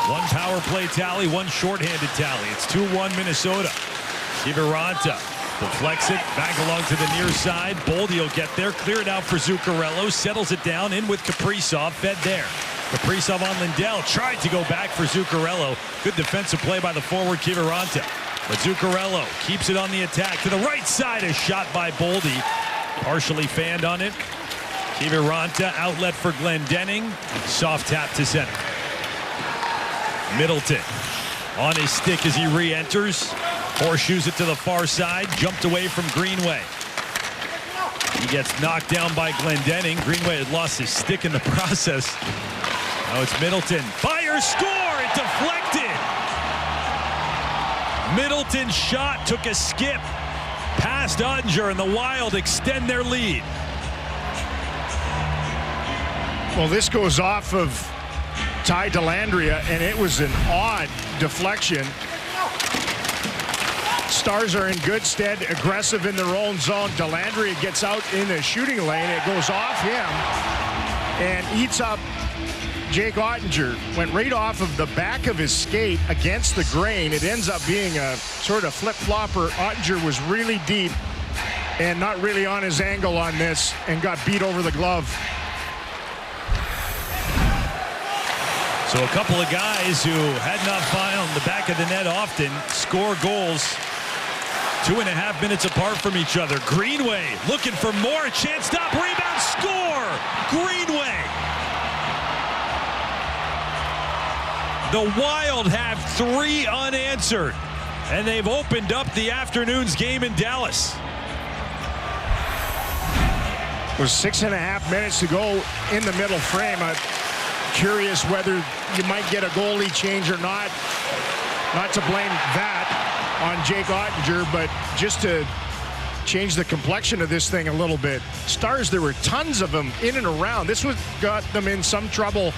1 power play tally, 1 shorthanded tally. It's 2-1 Minnesota. Kiviranta deflects it back along to the near side. Boldy will get there, clear it out for Zuccarello, settles it down in with Kaprizov, fed there. Kaprizov on Lindell, tried to go back for Zuccarello. Good defensive play by the forward Kiviranta. But Zuccarello keeps it on the attack. To the right side, a shot by Boldy. Partially fanned on it. Kiviranta, outlet for Glendening. Soft tap to center. Middleton on his stick as he re-enters. Horseshoes it to the far side. Jumped away from Greenway. He gets knocked down by Glendening. Greenway had lost his stick in the process. Now it's Middleton. Fire, score! It deflected. Middleton's shot took a skip past Ottinger, and the Wild extend their lead. Well, this goes off of Ty Dellandrea, and it was an odd deflection. Stars are in good stead, aggressive in their own zone. Dellandrea gets out in the shooting lane. It goes off him and eats up Jake Ottinger. Went right off of the back of his skate against the grain. It ends up being a sort of flip-flopper. Ottinger was really deep and not really on his angle on this and got beat over the glove. So a couple of guys who had not found the back of the net often score goals 2.5 minutes apart from each other. Greenway looking for more. Chance stop, rebound, score! Greenway. The Wild have 3 unanswered, and they've opened up the afternoon's game in Dallas. It was 6.5 minutes to go in the middle frame. I'm curious whether you might get a goalie change or not. Not to blame that on Jake Ottinger, but just to change the complexion of this thing a little bit. Stars, there were tons of them in and around. This got them in some trouble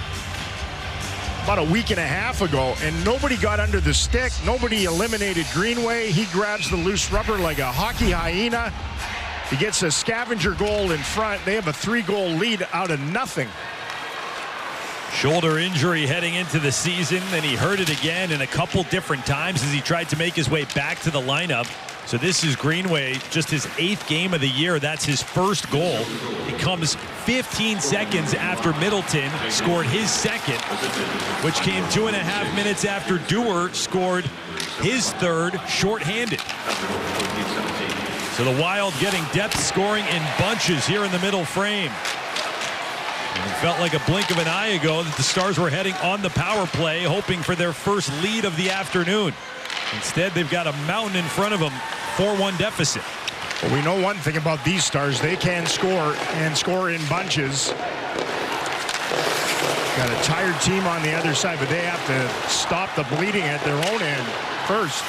about a week and a half ago, and nobody got under the stick. Nobody eliminated Greenway. He grabs the loose rubber like a hockey hyena. He gets a scavenger goal in front. They have a 3-goal lead out of nothing. Shoulder injury heading into the season, and he hurt it again in a couple different times as he tried to make his way back to the lineup. So this is Greenway, just his 8th game of the year. That's his first goal. It comes 15 seconds after Middleton scored his second, which came 2.5 minutes after Dewar scored his third shorthanded. So the Wild getting depth scoring in bunches here in the middle frame. And it felt like a blink of an eye ago that the Stars were heading on the power play, hoping for their first lead of the afternoon. Instead, they've got a mountain in front of them, 4-1 deficit. Well, we know one thing about these Stars. They can score, and score in bunches. Got a tired team on the other side, but they have to stop the bleeding at their own end first.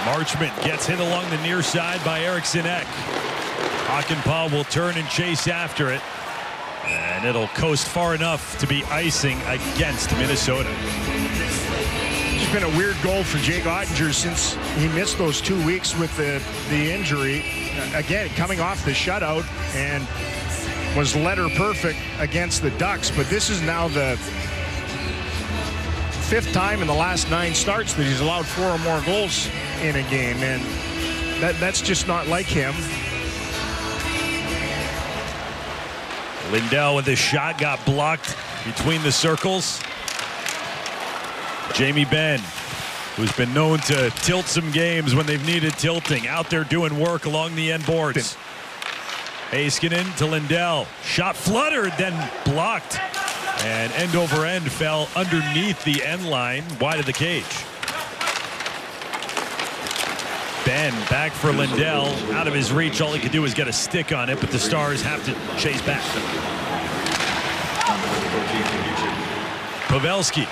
Marchment gets hit along the near side by Eriksson Ek. Hakanpää will turn and chase after it. And it'll coast far enough to be icing against Minnesota. It's been a weird goal for Jake Ottinger since he missed those 2 weeks with the injury. Again, coming off the shutout, and was letter perfect against the Ducks. But this is now the 5th time in the last 9 starts that he's allowed 4 or more goals in a game, and that's just not like him. Lindell with his shot got blocked between the circles. Jamie Benn, who's been known to tilt some games when they've needed tilting, out there doing work along the end boards. Heiskanen to Lindell. Shot fluttered, then blocked. And end over end fell underneath the end line, wide of the cage. Ben back for Lindell, out of his reach. All he could do was get a stick on it, but the Stars have to chase back. Pavelski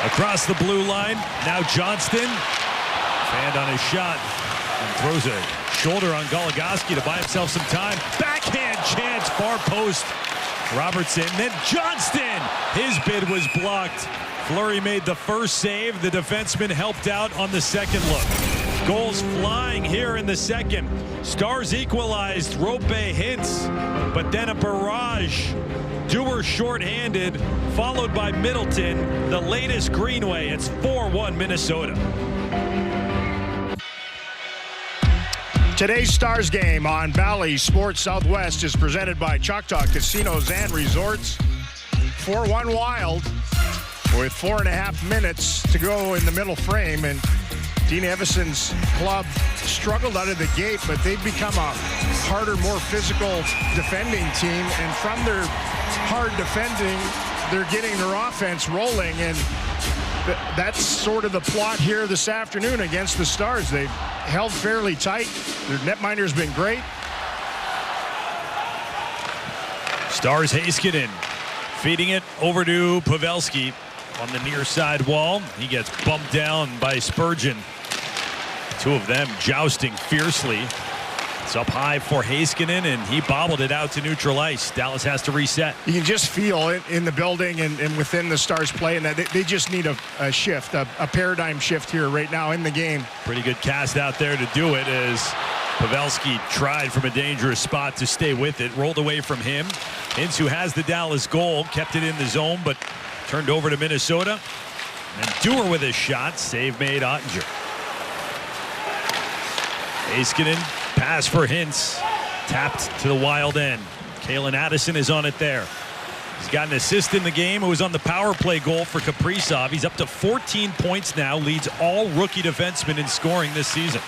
across the blue line. Now Johnston, fanned on his shot, and throws a shoulder on Goligoski to buy himself some time. Backhand chance, far post. Robertson, then Johnston. His bid was blocked. Fleury made the first save. The defenseman helped out on the second look. Goals flying here in the second. Stars equalized. Rope Hintz, but then a barrage. Dewar shorthanded, followed by Middleton. The latest Greenway. It's 4-1 Minnesota. Today's Stars game on Bally Sports Southwest is presented by Choctaw Casinos and Resorts. 4-1 Wild with 4.5 minutes to go in the middle frame, and Dean Evason's club struggled out of the gate, but they've become a harder, more physical defending team, and from their hard defending, they're getting their offense rolling, and that's sort of the plot here this afternoon against the Stars. They've held fairly tight. Their netminder's been great. Stars Heiskanen feeding it over to Pavelski on the near side wall. He gets bumped down by Spurgeon. Two of them jousting fiercely. It's up high for Heiskanen, and he bobbled it out to neutral ice. Dallas has to reset. You can just feel it in the building and within the Stars play, and that they just need a shift, a paradigm shift here right now in the game. Pretty good cast out there to do it as Pavelski tried from a dangerous spot to stay with it. Rolled away from him. Hintz, who has the Dallas goal, kept it in the zone, but turned over to Minnesota. And Dewar with his shot. Save made, Ottinger. Heiskanen, pass for Hintz. Tapped to the Wild end. Kalen Addison is on it there. He's got an assist in the game. It was on the power play goal for Kaprizov. He's up to 14 points now. Leads all rookie defensemen in scoring this season.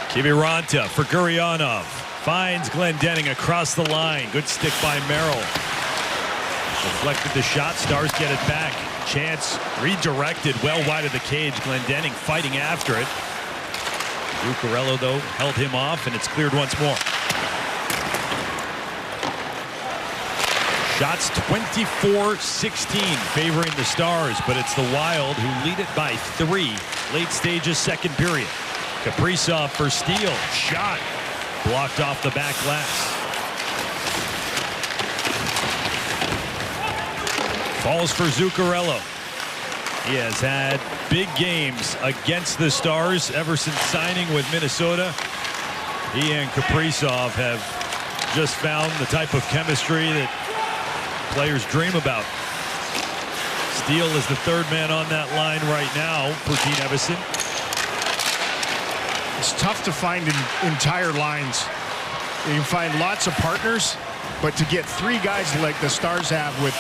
Kiviranta for Gurianov. Finds Glendening across the line. Good stick by Merrill. Deflected the shot. Stars get it back. Chance redirected well wide of the cage. Glendening fighting after it. Zuccarello, though, held him off, and it's cleared once more. Shots 24-16 favoring the Stars, but it's the Wild who lead it by 3 late stages second period. Kaprizov for steal. Shot blocked off the back glass. Falls for Zuccarello. He has had big games against the Stars ever since signing with Minnesota. He and Kaprizov have just found the type of chemistry that players dream about. Steele is the third man on that line right now for Dean Evason. It's tough to find entire lines. You can find lots of partners, but to get three guys like the Stars have with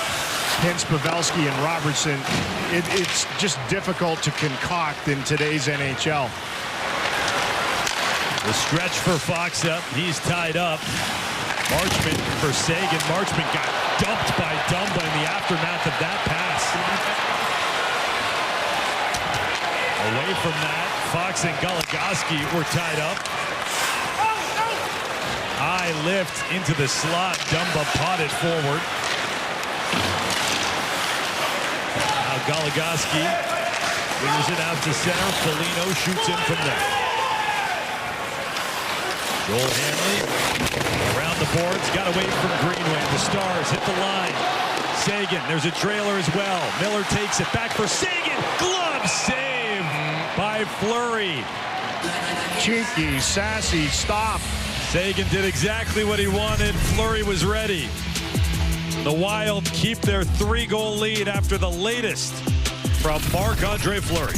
Hintz, Pavelski, and Robertson, it's just difficult to concoct in today's NHL. The stretch for Faksa. He's tied up. Marchment for Seguin. Marchment got dumped by Dumba in the aftermath of that pass. Away from that, Fox and Goligoski were tied up. High lift into the slot. Dumba potted forward. Now Goligoski clears it out to center. Foligno shoots in from there. Joel Hanley around the boards, got away from Greenway. The Stars hit the line. Seguin, there's a trailer as well. Miller takes it back for Seguin. Glove save by Fleury. Cheeky, sassy, stop. Seguin did exactly what he wanted. Fleury was ready. The Wild keep their 3-goal lead after the latest from Marc-Andre Fleury.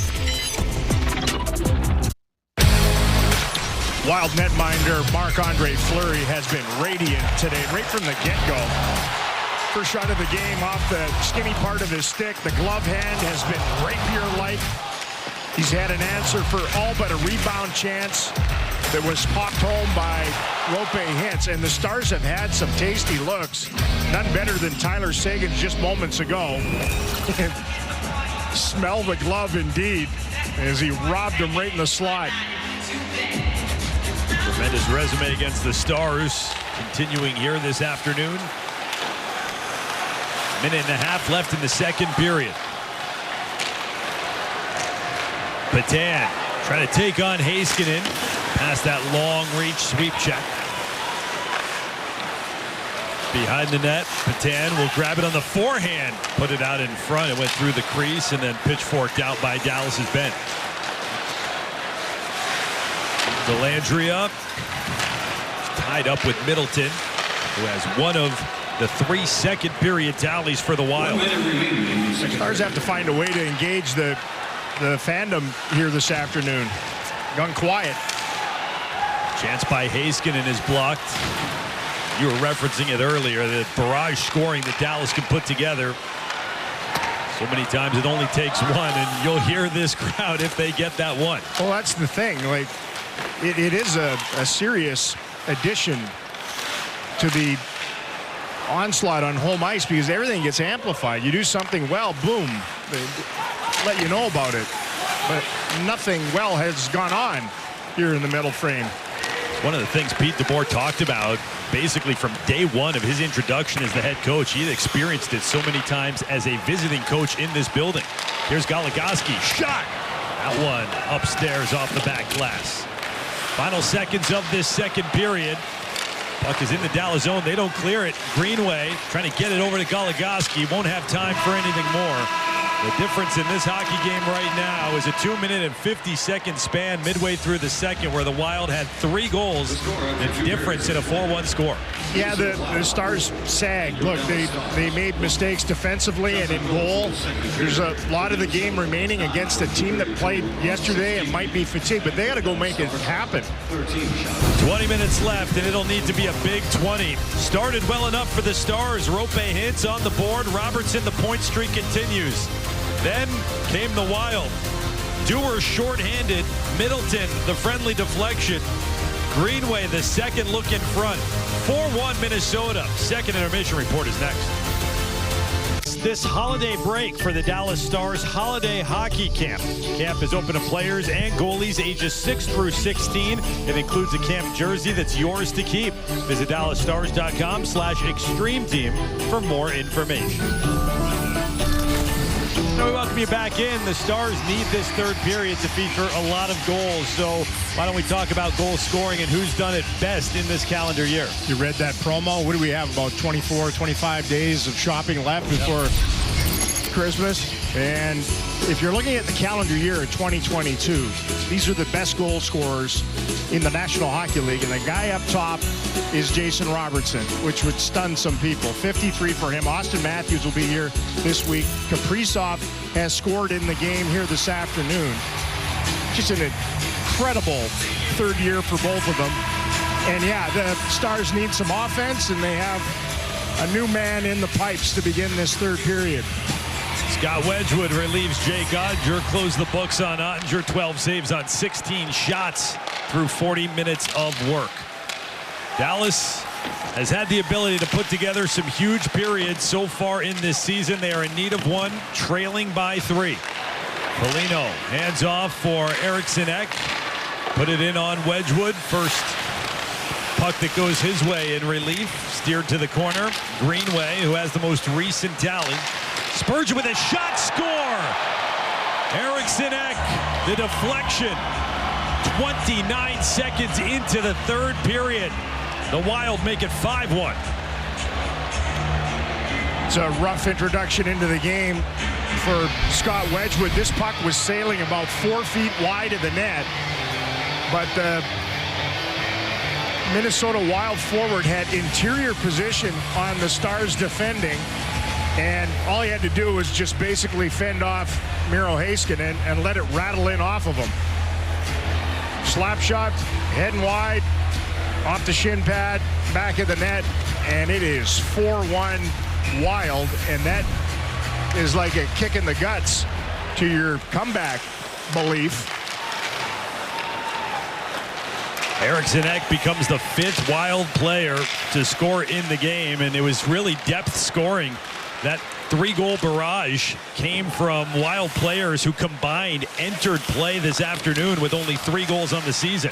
Wild netminder Marc-Andre Fleury has been radiant today, right from the get-go. First shot of the game off the skinny part of his stick. The glove hand has been rapier-like. He's had an answer for all but a rebound chance that was popped home by Roope Hintz. And the Stars have had some tasty looks. None better than Tyler Seguin just moments ago. Smell the glove indeed as he robbed him right in the slot. Tremendous resume against the Stars continuing here this afternoon. Minute and a half left in the second period. Petan trying to take on Heiskanen past that long reach sweep check. Behind the net, Petan will grab it on the forehand, put it out in front. It went through the crease and then pitchforked out by Dallas's bench. Dellandrea tied up with Middleton, who has one of the 3 second period tallies for the Wild. The Stars have to find a way to engage the fandom here this afternoon. Gone quiet. Chance by Heiskanen is blocked. You were referencing it earlier, the barrage scoring that Dallas can put together. So many times it only takes one, and you'll hear this crowd if they get that one. Well, that's the thing. Like, it is a serious addition to the onslaught on home ice because everything gets amplified. You do something well, boom, they let you know about it. But nothing well has gone on here in the middle frame. One of the things Pete DeBoer talked about basically from day one of his introduction as the head coach. He had experienced it so many times as a visiting coach in this building. Here's Goligoski. Shot! That one upstairs off the back glass. Final seconds of this second period. Puck is in the Dallas zone. They don't clear it. Greenway trying to get it over to Goligoski. Won't have time for anything more. The difference in this hockey game right now is a 2-minute and 50-second span midway through the second where the Wild had 3 goals. The difference in a 4-1 score. Yeah, the Stars sagged. Look, they made mistakes defensively and in goal. There's a lot of the game remaining against a team that played yesterday and might be fatigued, but they got to go make it happen. 20 minutes left, and it'll need to be a big 20. Started well enough for the Stars. Roope Hintz on the board. Robertson, the point streak continues. Then came the Wild. Dewar shorthanded. Middleton, the friendly deflection. Greenway, the second look in front. 4-1 Minnesota. Second intermission report is next. This holiday break for the Dallas Stars Holiday Hockey Camp. Camp is open to players and goalies ages 6 through 16. It includes a camp jersey that's yours to keep. Visit DallasStars.com/Extreme Team for more information. So we welcome you back in. The Stars need this third period to feature a lot of goals. So why don't we talk about goal scoring and who's done it best in this calendar year? You read that promo? What do we have, about 24, 25 days of shopping left before Christmas. And if you're looking at the calendar year of 2022, these are the best goal scorers in the National Hockey League. And the guy up top is Jason Robertson, which would stun some people. 53 for him. Austin Matthews will be here this week. Kaprizov has scored in the game here this afternoon. Just an incredible third year for both of them. And yeah, the Stars need some offense, and they have a new man in the pipes to begin this third period. Scott Wedgwood relieves Jake Ottinger. Close the books on Ottinger. 12 saves on 16 shots through 40 minutes of work. Dallas has had the ability to put together some huge periods so far in this season. They are in need of one, trailing by 3. Foligno hands off for Eriksson Ek. Put it in on Wedgwood. First puck that goes his way in relief. Steered to the corner. Greenway, who has the most recent tally. Spurgeon with a shot, score! Eriksson Ek, the deflection. 29 seconds into the third period. The Wild make it 5-1. It's a rough introduction into the game for Scott Wedgwood. This puck was sailing about 4 feet wide of the net, but the Minnesota Wild forward had interior position on the Stars defending, and all he had to do was just basically fend off Miro Heiskanen and let it rattle in off of him. Slap shot, heading wide, off the shin pad, back of the net, and it is 4-1 Wild, and that is like a kick in the guts to your comeback belief. Eriksson Ek becomes the 5th Wild player to score in the game, and it was really depth scoring. That 3-goal barrage came from Wild players who combined entered play this afternoon with only 3 goals on the season.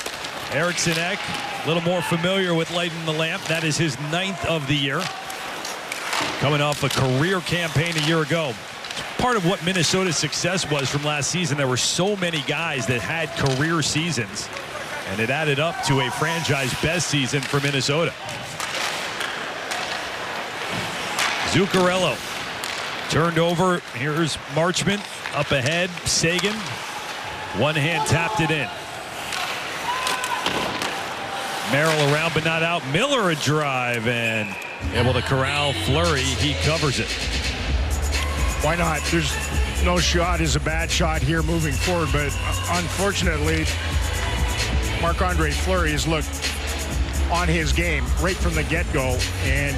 Eriksson Ek, a little more familiar with lighting the lamp. That is his 9th of the year. Coming off a career campaign a year ago. Part of what Minnesota's success was from last season, there were so many guys that had career seasons, and it added up to a franchise best season for Minnesota. Zuccarello turned over. Here's Marchment up ahead. Seguin, one hand tapped it in. Merrill around but not out. Miller a drive and able to corral Fleury. He covers it. Why not? There's no shot is a bad shot here moving forward, but unfortunately, Marc-Andre Fleury has looked on his game right from the get-go, and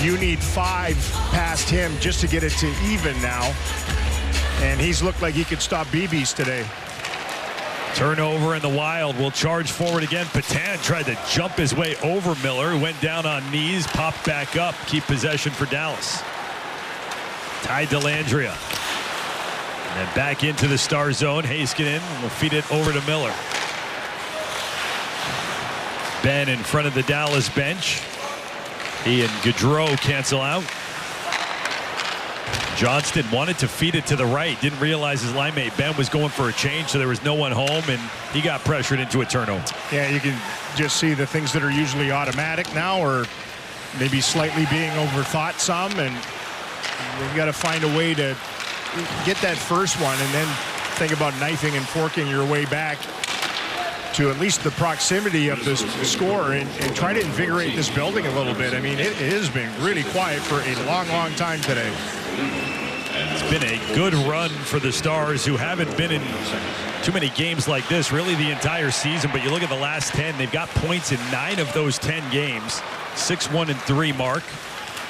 you need 5 past him just to get it to even now, and he's looked like he could stop BBs today. Turnover, and the Wild will charge forward again. Patan tried to jump his way over Miller, who went down on knees, popped back up, keep possession for Dallas. Ty Dellandrea. And then back into the Star zone. Heiskanen will feed it over to Miller. Ben in front of the Dallas bench. He and Gaudreau cancel out. Johnston wanted to feed it to the right. Didn't realize his line mate Ben was going for a change, so there was no one home, and he got pressured into a turnover. Yeah, you can just see the things that are usually automatic now or maybe slightly being overthought some, and we've got to find a way to get that first one and then think about knifing and forking your way back to at least the proximity of the score and try to invigorate this building a little bit. I mean, it has been really quiet for a long, long time today. It's been a good run for the Stars, who haven't been in too many games like this really the entire season, but you look at the last 10, they've got points in 9 of those 10 games. 6-1-3 mark.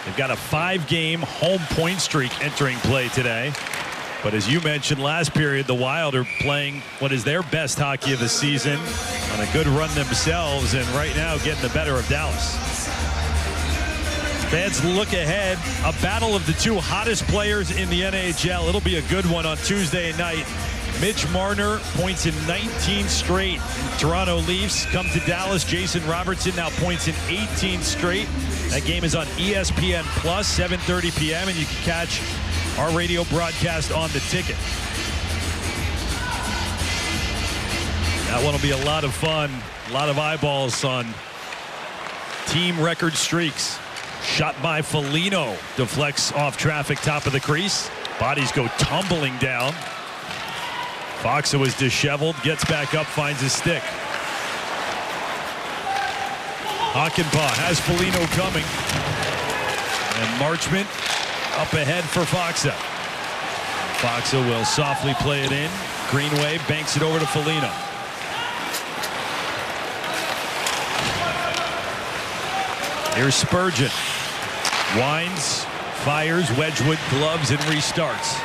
They've got a 5-game home point streak entering play today. But as you mentioned last period, the Wild are playing what is their best hockey of the season on a good run themselves, and right now getting the better of Dallas. Fans look ahead. A battle of the 2 hottest players in the NHL. It'll be a good one on Tuesday night. Mitch Marner points in 19 straight. Toronto Leafs come to Dallas. Jason Robertson now points in 18 straight. That game is on ESPN Plus, 7:30 p.m. and you can catch our radio broadcast on the ticket. That one will be a lot of fun. A lot of eyeballs on team record streaks. Shot by Foligno. Deflects off traffic, top of the crease. Bodies go tumbling down. Faksa was disheveled, gets back up, finds his stick. Hakanpää has Foligno coming. And Marchment up ahead for Faksa. Faksa will softly play it in. Greenway banks it over to Foligno. Here's Spurgeon. Winds, fires, Wedgwood gloves, and restarts.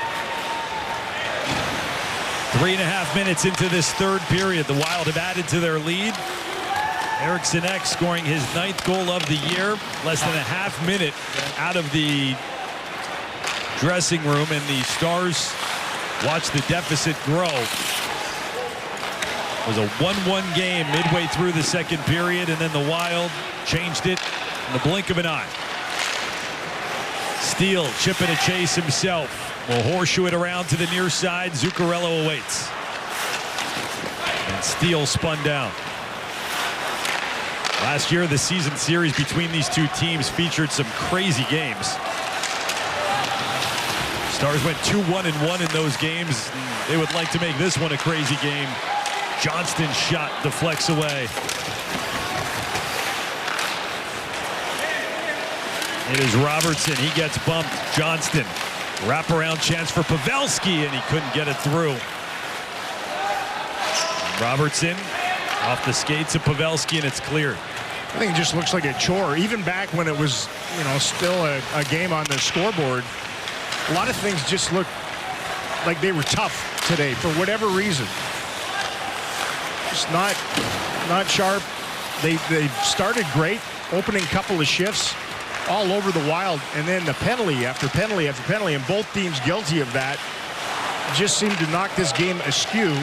3.5 minutes into this third period. The Wild have added to their lead. Eriksson Ek scoring his 9th goal of the year. Less than a half minute out of the dressing room, and the Stars watch the deficit grow. It was a 1-1 game midway through the second period, and then the Wild changed it in the blink of an eye. Steele chipping a chase himself. Will horseshoe it around to the near side. Zuccarello awaits. And Steele spun down. Last year, the season series between these two teams featured some crazy games. Stars went 2-1-1 in those games. They would like to make this one a crazy game. Johnston's shot deflects away. It is Robertson. He gets bumped. Johnston. Wraparound chance for Pavelski, and he couldn't get it through. Robertson off the skates of Pavelski, and it's cleared. I think it just looks like a chore. Even back when it was, still a game on the scoreboard, a lot of things just looked like they were tough today for whatever reason. Just not sharp. They started great, opening couple of shifts all over the Wild, and then the penalty after penalty after penalty, and both teams guilty of that, just seemed to knock this game askew.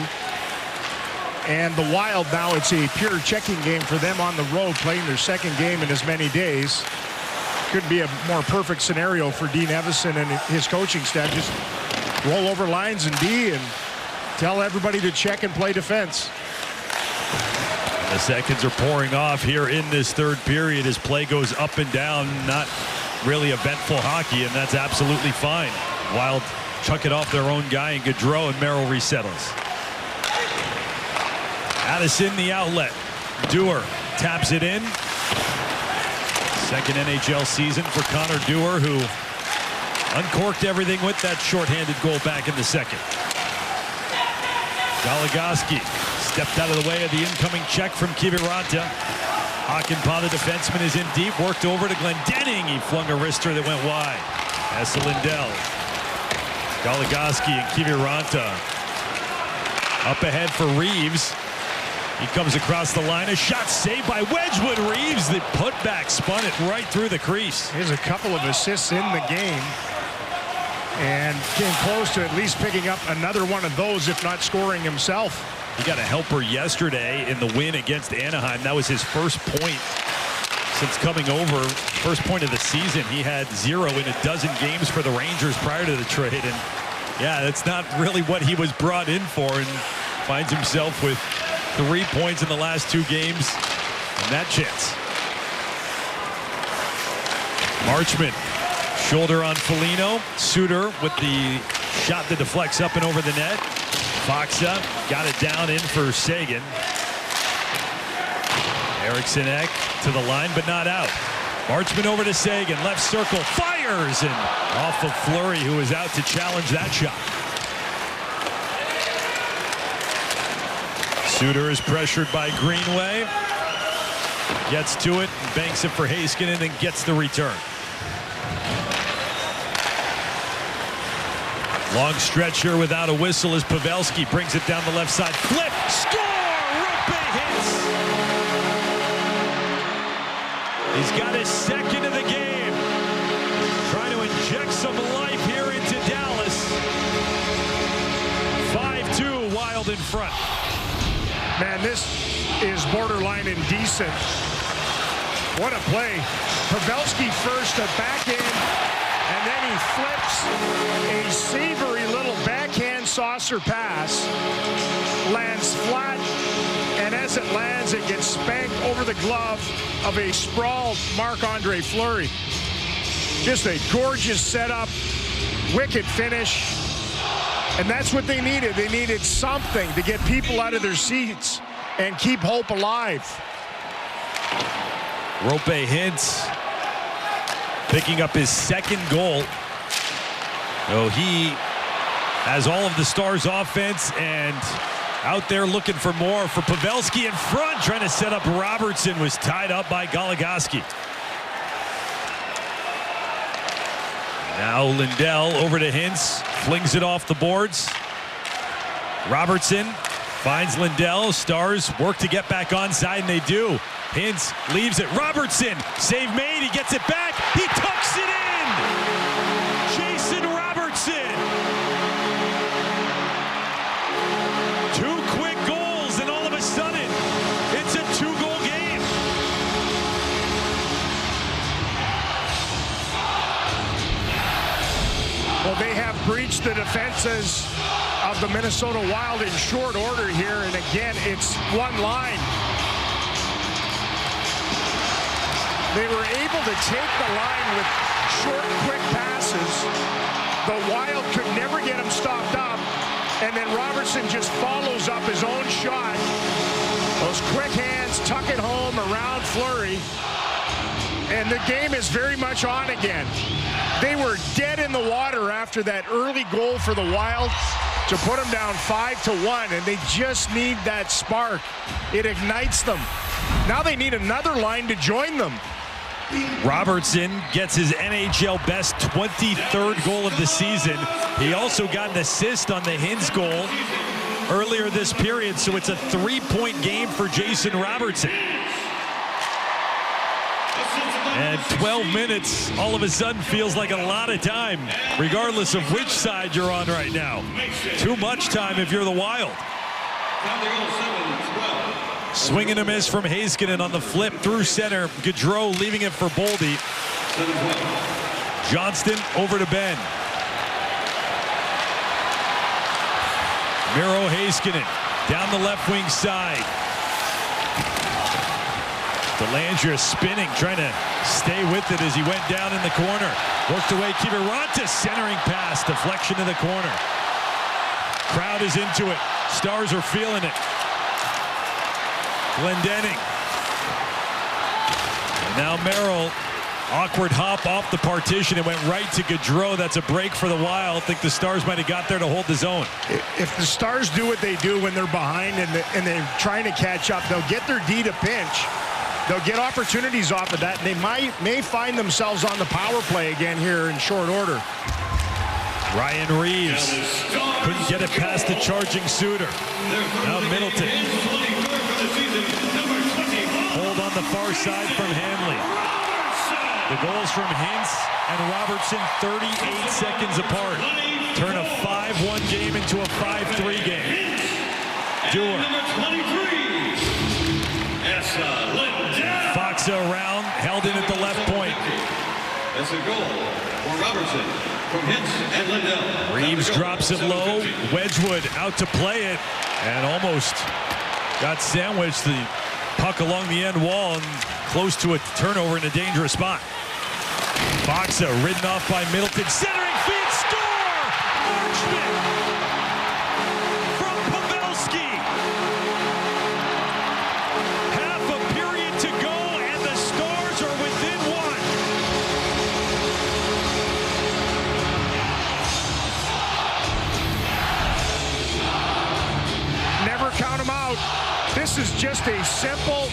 And the Wild now, it's a pure checking game for them on the road, playing their second game in as many days. Could be a more perfect scenario for Dean Evason and his coaching staff. Just roll over lines and D and tell everybody to check and play defense. The seconds are pouring off here in this third period as play goes up and down. Not really eventful hockey, and that's absolutely fine. Wild chuck it off their own guy, and Gaudreau and Merrill resettles. Addison, the outlet. Dewar taps it in. Second NHL season for Connor Dewar, who uncorked everything with that shorthanded goal back in the second. Goligoski stepped out of the way of the incoming check from Kiviranta. Hakanpää, the defenseman, is in deep. Worked over to Glendening. He flung a wrister that went wide. Esa Lindell. Goligoski and Kiviranta up ahead for Reeves. He comes across the line. A shot saved by Wedgwood. Reeves, the putback, spun it right through the crease. Here's a couple of assists in the game, and came close to at least picking up another one of those, if not scoring himself. He got a helper yesterday in the win against Anaheim. That was his first point since coming over. First point of the season. He had 0 in a dozen games for the Rangers prior to the trade. And yeah, that's not really what he was brought in for, and finds himself with 3 points in the last 2 games and that chance. Marchment, shoulder on Foligno. Suter with the shot that deflects up and over the net. Faksa got it down in for Seguin. Eriksson Ek to the line, but not out. Marchment over to Seguin, left circle, fires, and off of Fleury, who was out to challenge that shot. Suter is pressured by Greenway. Gets to it, banks it for Heiskanen, and gets the return. Long stretch here without a whistle as Pavelski brings it down the left side. Flip, score! Rupe hits! He's got his second of the game. Trying to inject some life here into Dallas. 5-2, Wild in front. Man, this is borderline indecent. What a play. Pavelski first, a backhand, and then he flips a savory little backhand saucer pass. Lands flat, and as it lands, it gets spanked over the glove of a sprawled Marc-Andre Fleury. Just a gorgeous setup, wicked finish. And that's what they needed. They needed something to get people out of their seats and keep hope alive. Roope Hintz picking up his second goal. So he has all of the Stars offense and out there looking for more for Pavelski in front, trying to set up Robertson, was tied up by Goligoski. Now Lindell over to Hintz, flings it off the boards. Robertson finds Lindell. Stars work to get back onside, and they do. Hintz leaves it. Robertson, save made. He gets it back. He tucks it in. Jason Robertson. 2 quick goals, and all of a sudden, it's a 2-goal game. Well, they have breached the defenses of the Minnesota Wild in short order here. And again, it's one line. They were able to take the line with short, quick passes. The Wild could never get him stopped up. And then Robertson just follows up his own shot. Those quick hands, tuck it home around Fleury. And the game is very much on again. They were dead in the water after that early goal for the Wild to put them down 5-1, and they just need that spark. It ignites them. Now they need another line to join them. Robertson gets his NHL best 23rd goal of the season. He also got an assist on the Hintz goal earlier this period, so it's a 3-point game for Jason Robertson. And 12 minutes all of a sudden feels like a lot of time, regardless of which side you're on right now. Too much time if you're the Wild. Swing and a miss from Heiskanen on the flip through center. Gaudreau leaving it for Boldy. Johnston over to Ben. Miro Heiskanen down the left wing side. Delangea spinning, trying to stay with it as he went down in the corner. Worked away, Kiviranta centering pass, deflection to the corner. Crowd is into it. Stars are feeling it. Glendening. And now Merrill, awkward hop off the partition and went right to Gaudreau. That's a break for the Wild. I think the Stars might have got there to hold the zone. If the Stars do what they do when they're behind and they're trying to catch up, they'll get their D to pinch. They'll get opportunities off of that, and they may find themselves on the power play again here in short order. Ryan Reeves couldn't get it past the charging Suter. Now Middleton. Hold on the far side from Hanley. The goals from Hintz and Robertson 38 seconds apart. Turn a 5-1 game into a 5-3 game. Dewar. Faksa around, held in at the left point. That's a goal for Robertson from Hintz and Lindell. Reeves drops it low. Wedgwood out to play it and almost got sandwiched. The puck along the end wall and close to a turnover in a dangerous spot. Faksa ridden off by Middleton. Centering feed, score! Marchment from Pavelski. Half a period to go and the Stars are within one. Never count them out. This is just a simple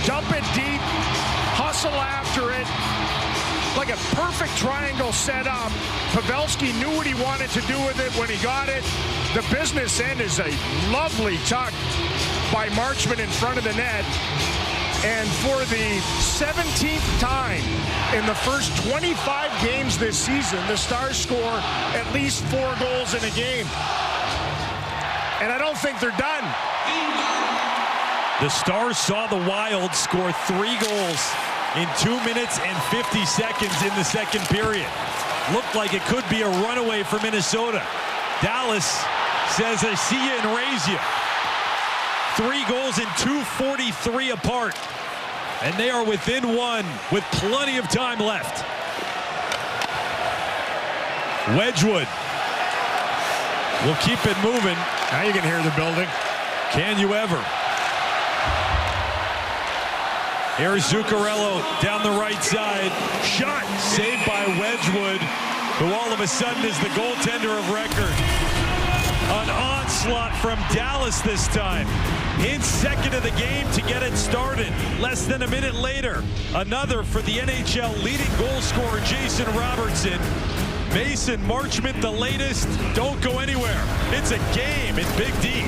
dump it deep, hustle after it. Like a perfect triangle set up. Pavelski knew what he wanted to do with it when he got it. The business end is a lovely tuck by Marchment in front of the net. And for the 17th time in the first 25 games this season, the Stars score at least 4 goals in a game. And I don't think they're done. The Stars saw the Wild score 3 goals in 2 minutes and 50 seconds in the second period. Looked like it could be a runaway for Minnesota. Dallas says, I see you and raise you. 3 goals in 2:43 apart. And they are within one with plenty of time left. Wedgwood will keep it moving. Now you can hear the building. Can you ever? Here's Zuccarello down the right side. Shot saved by Wedgwood, who all of a sudden is the goaltender of record. An onslaught from Dallas this time. In second of the game to get it started. Less than a minute later, another for the NHL leading goal scorer, Jason Robertson. Mason Marchment, the latest. Don't go anywhere. It's a game in Big D.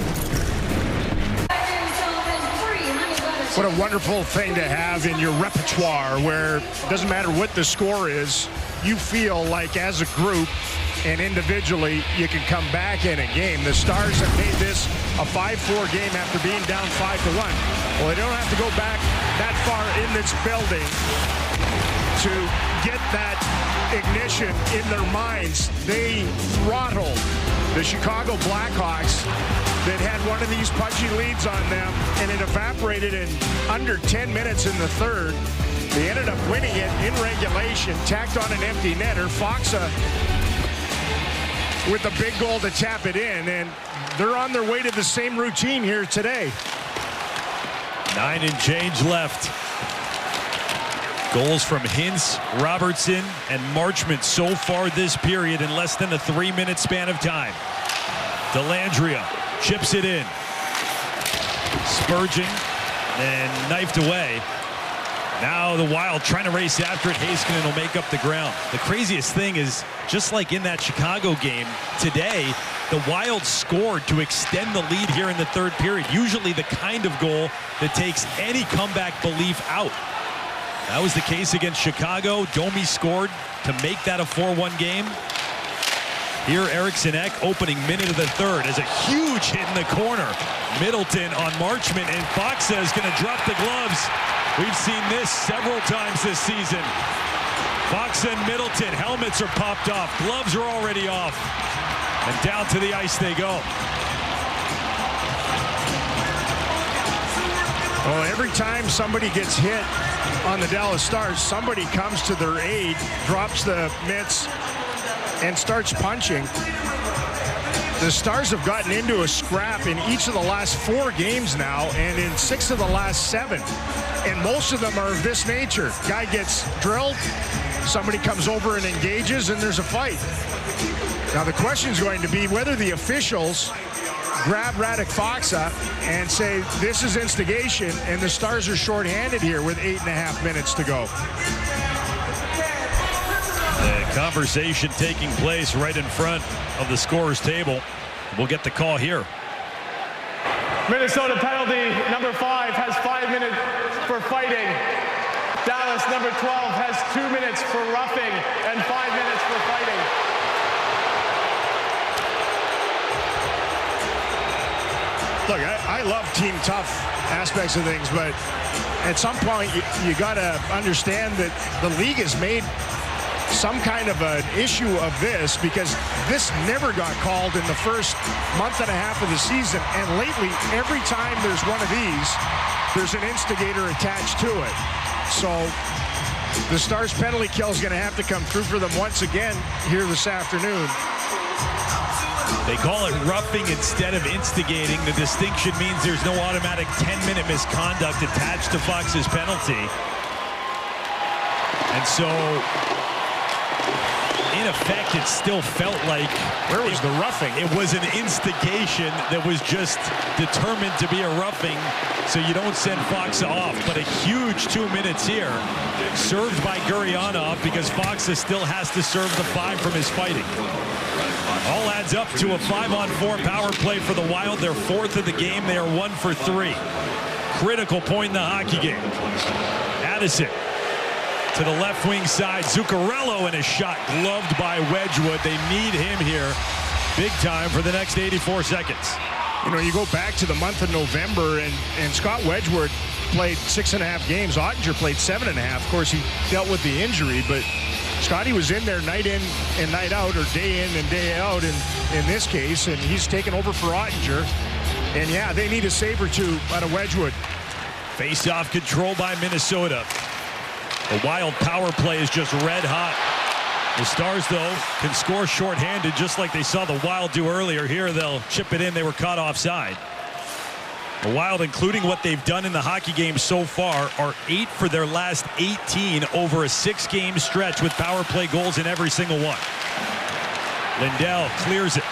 What a wonderful thing to have in your repertoire, where it doesn't matter what the score is, you feel like as a group and individually you can come back in a game. The Stars have made this a 5-4 game after being down 5-1. Well, they don't have to go back that far in this building to get that ignition in their minds. They throttled the Chicago Blackhawks that had one of these pudgy leads on them, and it evaporated in under 10 minutes in the third. They ended up winning it in regulation, tacked on an empty netter. Faksa with a big goal to tap it in, and they're on their way to the same routine here today. 9 and change left. Goals from Hintz, Robertson, and Marchment so far this period in less than a 3-minute span of time. Dellandrea chips it in. Spurgeon and knifed away. Now the Wild trying to race after it. Heiskanen will make up the ground. The craziest thing is, just like in that Chicago game today, the Wild scored to extend the lead here in the third period. Usually the kind of goal that takes any comeback belief out. That was the case against Chicago. Domi scored to make that a 4-1 game. Here, Eriksson Ek, opening minute of the third, has a huge hit in the corner. Middleton on Marchment, and Faksa is going to drop the gloves. We've seen this several times this season. Faksa and Middleton, helmets are popped off. Gloves are already off. And down to the ice they go. Well, every time somebody gets hit on the Dallas Stars, somebody comes to their aid, drops the mitts, and starts punching. The Stars have gotten into a scrap in each of the last 4 games now, and in 6 of the last 7. And most of them are of this nature. Guy gets drilled, somebody comes over and engages, and there's a fight. Now the question is going to be whether the officials grab Radek Faksa and say this is instigation, and the Stars are shorthanded here with 8.5 minutes to go. The conversation taking place right in front of the scorer's table. We'll get the call here. Minnesota penalty number 5 has 5 minutes for fighting. Dallas number 12 has 2 minutes for roughing and 5 minutes for fighting. Look, I love team tough aspects of things, but at some point you got to understand that the league has made some kind of an issue of this, because this never got called in the first month and a half of the season, and lately every time there's one of these, there's an instigator attached to it. So the Stars penalty kill is going to have to come through for them once again here this afternoon. They call it roughing instead of instigating. The distinction means there's no automatic 10-minute misconduct attached to Fox's penalty. And so, in effect, it still felt like... Where was the roughing? It was an instigation that was just determined to be a roughing, so you don't send Faksa off. But a huge 2 minutes here, served by Gurianov, because Faksa still has to serve the 5 from his fighting. All adds up to a 5-on-4 power play for the Wild. They're 4th of the game. They are 1 for 3. Critical point in the hockey game. Addison to the left wing side. Zuccarello in a shot gloved by Wedgwood. They need him here big time for the next 84 seconds. You know, you go back to the month of November, and Scott Wedgwood played 6.5 games. Ottinger played 7.5. Of course, he dealt with the injury, but Scotty was in there night in and night out, or day in and day out in this case, and he's taken over for Ottinger. And yeah, they need a save or two out of Wedgwood. Face-off control by Minnesota. The Wild power play is just red hot. The Stars, though, can score shorthanded just like they saw the Wild do earlier. Here, they'll chip it in. They were caught offside. The Wild, including what they've done in the hockey game so far, are 8 for their last 18 over a 6-game stretch with power play goals in every single one. Lindell clears it.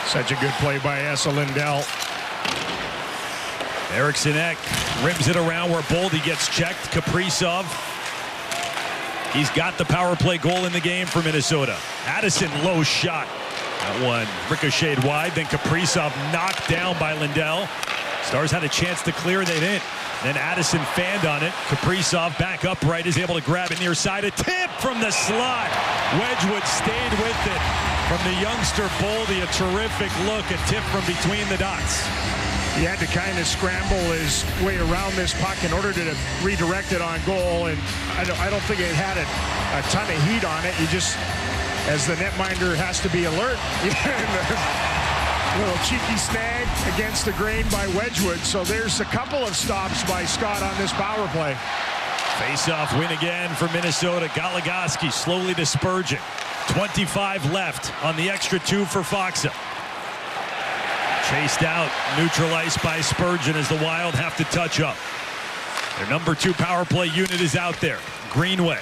Such a good play by Esa Lindell. Eriksson Ek rims it around where Boldy gets checked. Kaprizov. He's got the power play goal in the game for Minnesota. Addison, low shot. That one ricocheted wide. Then Kaprizov knocked down by Lindell. Stars had a chance to clear. They didn't. Then Addison fanned on it. Kaprizov back upright is able to grab it near side. A tip from the slot. Wedgwood stayed with it. From the youngster Boldy, a terrific look. A tip from between the dots. He had to kind of scramble his way around this puck in order to redirect it on goal, and I don't think it had a ton of heat on it. You just, as the netminder, has to be alert. A little cheeky snag against the grain by Wedgwood. So there's a couple of stops by Scott on this power play. Face-off win again for Minnesota. Goligoski slowly to Spurgeon. 25 left on the extra 2 for Faksa. Chased out, neutral ice by Spurgeon as the Wild have to touch up. Their number 2 power play unit is out there. Greenway.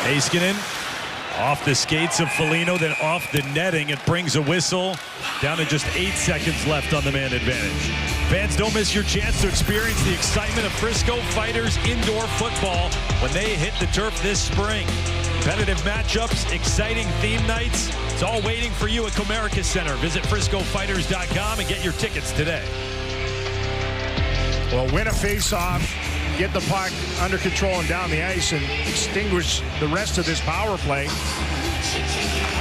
Heiskanen off the skates of Foligno, then off the netting. It brings a whistle. Down to just 8 seconds left on the man advantage. Fans, don't miss your chance to experience the excitement of Frisco Fighters indoor football when they hit the turf this spring. Competitive matchups, exciting theme nights. It's all waiting for you at Comerica Center. Visit FriscoFighters.com and get your tickets today. Well, win a face-off, get the puck under control and down the ice, and extinguish the rest of this power play.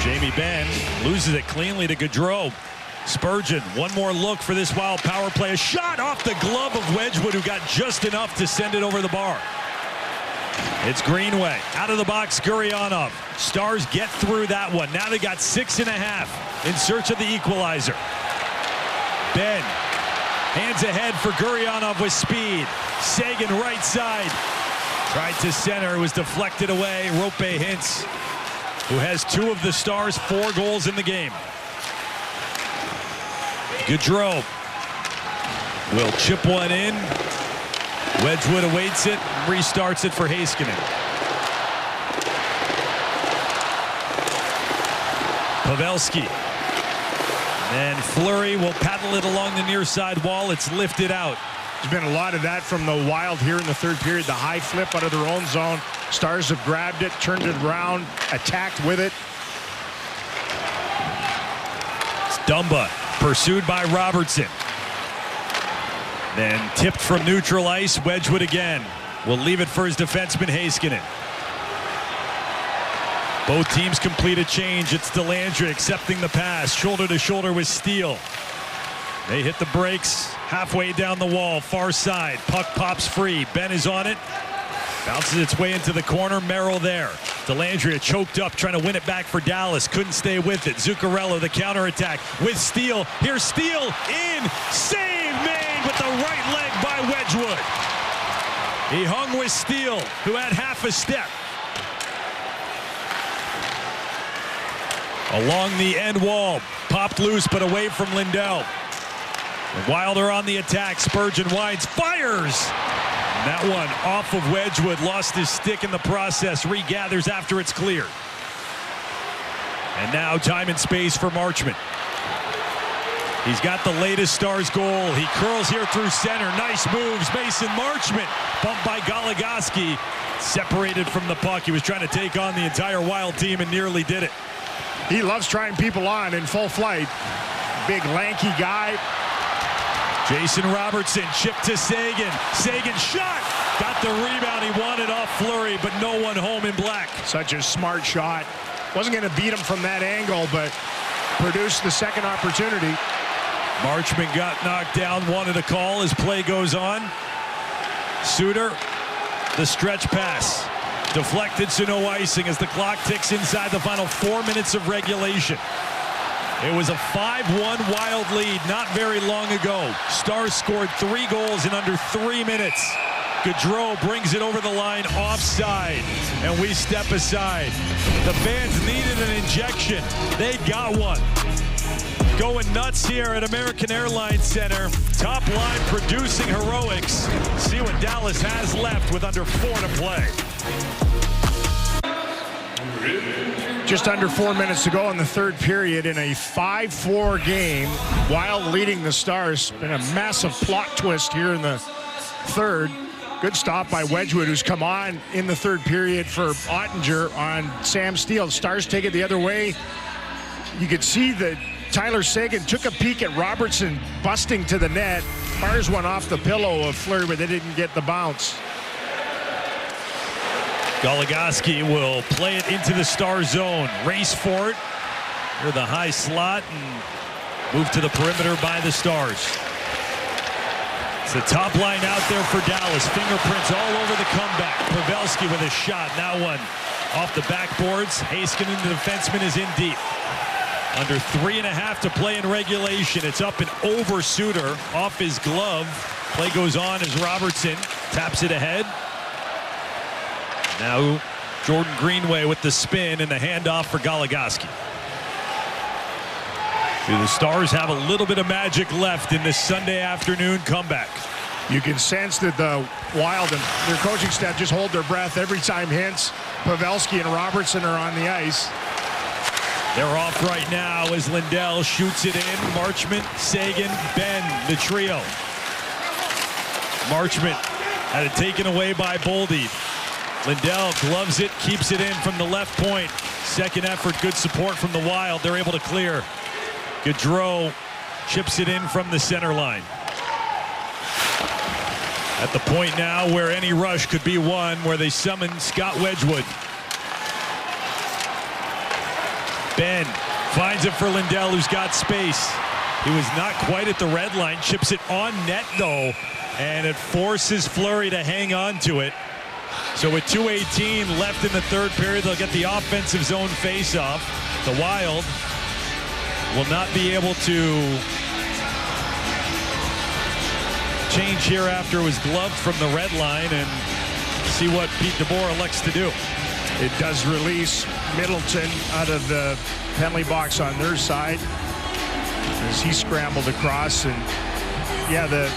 Jamie Benn loses it cleanly to Gaudreau. Spurgeon, one more look for this Wild power play. A shot off the glove of Wedgwood, who got just enough to send it over the bar. It's Greenway. Out of the box, Gurianov. Stars get through that one. Now they got 6.5 in search of the equalizer. Benn. Hands ahead for Gurianov with speed. Seguin right side. Tried to center. Was deflected away. Rope Hintz, who has 2 of the Stars' 4 goals in the game. Gaudreau will chip one in. Wedgwood awaits it, restarts it for Heiskanen. Pavelski. And Fleury will paddle it along the near side wall. It's lifted out. There's been a lot of that from the Wild here in the third period. The high flip out of their own zone. Stars have grabbed it, turned it around, attacked with it. It's Dumba, pursued by Robertson. Then tipped from neutral ice. Wedgwood again. Will leave it for his defenseman Heiskanen. Both teams complete a change. It's Dellandrea accepting the pass. Shoulder to shoulder with Steele. They hit the brakes halfway down the wall. Far side. Puck pops free. Benn is on it. Bounces its way into the corner. Merrill there. Dellandrea choked up trying to win it back for Dallas. Couldn't stay with it. Zuccarello the counterattack with Steele. Here's Steele in. Save made with the right leg by Wedgwood. He hung with Steele, who had half a step. Along the end wall. Popped loose but away from Lindell. The Wild are on the attack. Spurgeon winds. Fires! And that one off of Wedgwood. Lost his stick in the process. Regathers after it's cleared. And now time and space for Marchment. He's got the latest Stars goal. He curls here through center. Nice moves. Mason Marchment bumped by Goligoski. Separated from the puck. He was trying to take on the entire Wild team and nearly did it. He loves trying people on in full flight. Big lanky guy. Jason Robertson chipped to Seguin. Seguin shot. Got the rebound. He wanted off Fleury, but no one home in black. Such a smart shot. Wasn't going to beat him from that angle, but produced the second opportunity. Marchment got knocked down. Wanted a call as play goes on. Suter, the stretch pass. Deflected, so no icing as the clock ticks inside the final 4 minutes of regulation. It was a 5-1 Wild lead not very long ago. Stars scored 3 goals in under 3 minutes. Gaudreau brings it over the line offside, and we step aside. The fans needed an injection. They got one. Going nuts here at American Airlines Center. Top line producing heroics. See what Dallas has left with under 4 to play. Just under 4 minutes to go in the third period in a 5-4 game. Wild leading the Stars. Been a massive plot twist here in the third. Good stop by Wedgwood, who's come on in the third period for Ottinger on Sam Steele. Stars take it the other way. You could see that Tyler Seguin took a peek at Robertson busting to the net. Fires one off the pillow of Fleury, but they didn't get the bounce. Goligoski will play it into the Star zone. Race for it. Near the high slot and move to the perimeter by the Stars. It's the top line out there for Dallas. Fingerprints all over the comeback. Pavelski with a shot. Now one off the backboards. Heiskanen, the defenseman, is in deep. Under 3.5 to play in regulation. It's up and over Suter. Off his glove. Play goes on as Robertson taps it ahead. Now Jordan Greenway with the spin and the handoff for Goligoski. Do the Stars have a little bit of magic left in this Sunday afternoon comeback? You can sense that the Wild and their coaching staff just hold their breath every time Hintz, Pavelski, and Robertson are on the ice. They're off right now as Lindell shoots it in. Marchment, Seguin, Ben, the trio. Marchment had it taken away by Boldy. Lindell gloves it, keeps it in from the left point. Second effort, good support from the Wild. They're able to clear. Gaudreau chips it in from the center line. At the point now where any rush could be won, where they summon Scott Wedgwood. Ben finds it for Lindell, who's got space. He was not quite at the red line. Chips it on net, though, and it forces Fleury to hang on to it. So with 2:18 left in the third period, they'll get the offensive zone face-off. The Wild will not be able to change here after it was gloved from the red line, and see what Pete DeBoer elects to do. It does release Middleton out of the penalty box on their side as he scrambled across. And yeah, the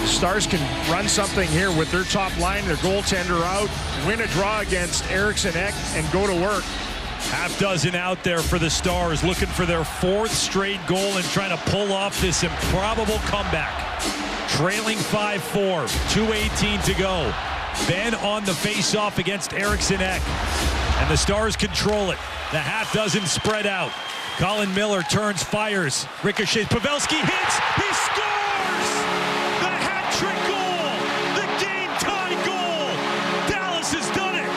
Stars can run something here with their top line, their goaltender out, win a draw against Eriksson Ek, and go to work. Half dozen out there for the Stars, looking for their 4th straight goal and trying to pull off this improbable comeback. Trailing 5-4, 2:18 to go. Ben on the face-off against Eriksson Ek, and the Stars control it. The half dozen spread out. Colin Miller turns, fires, ricochets. Pavelski hits. He scores! The hat-trick goal! The game-tie goal! Dallas has done it!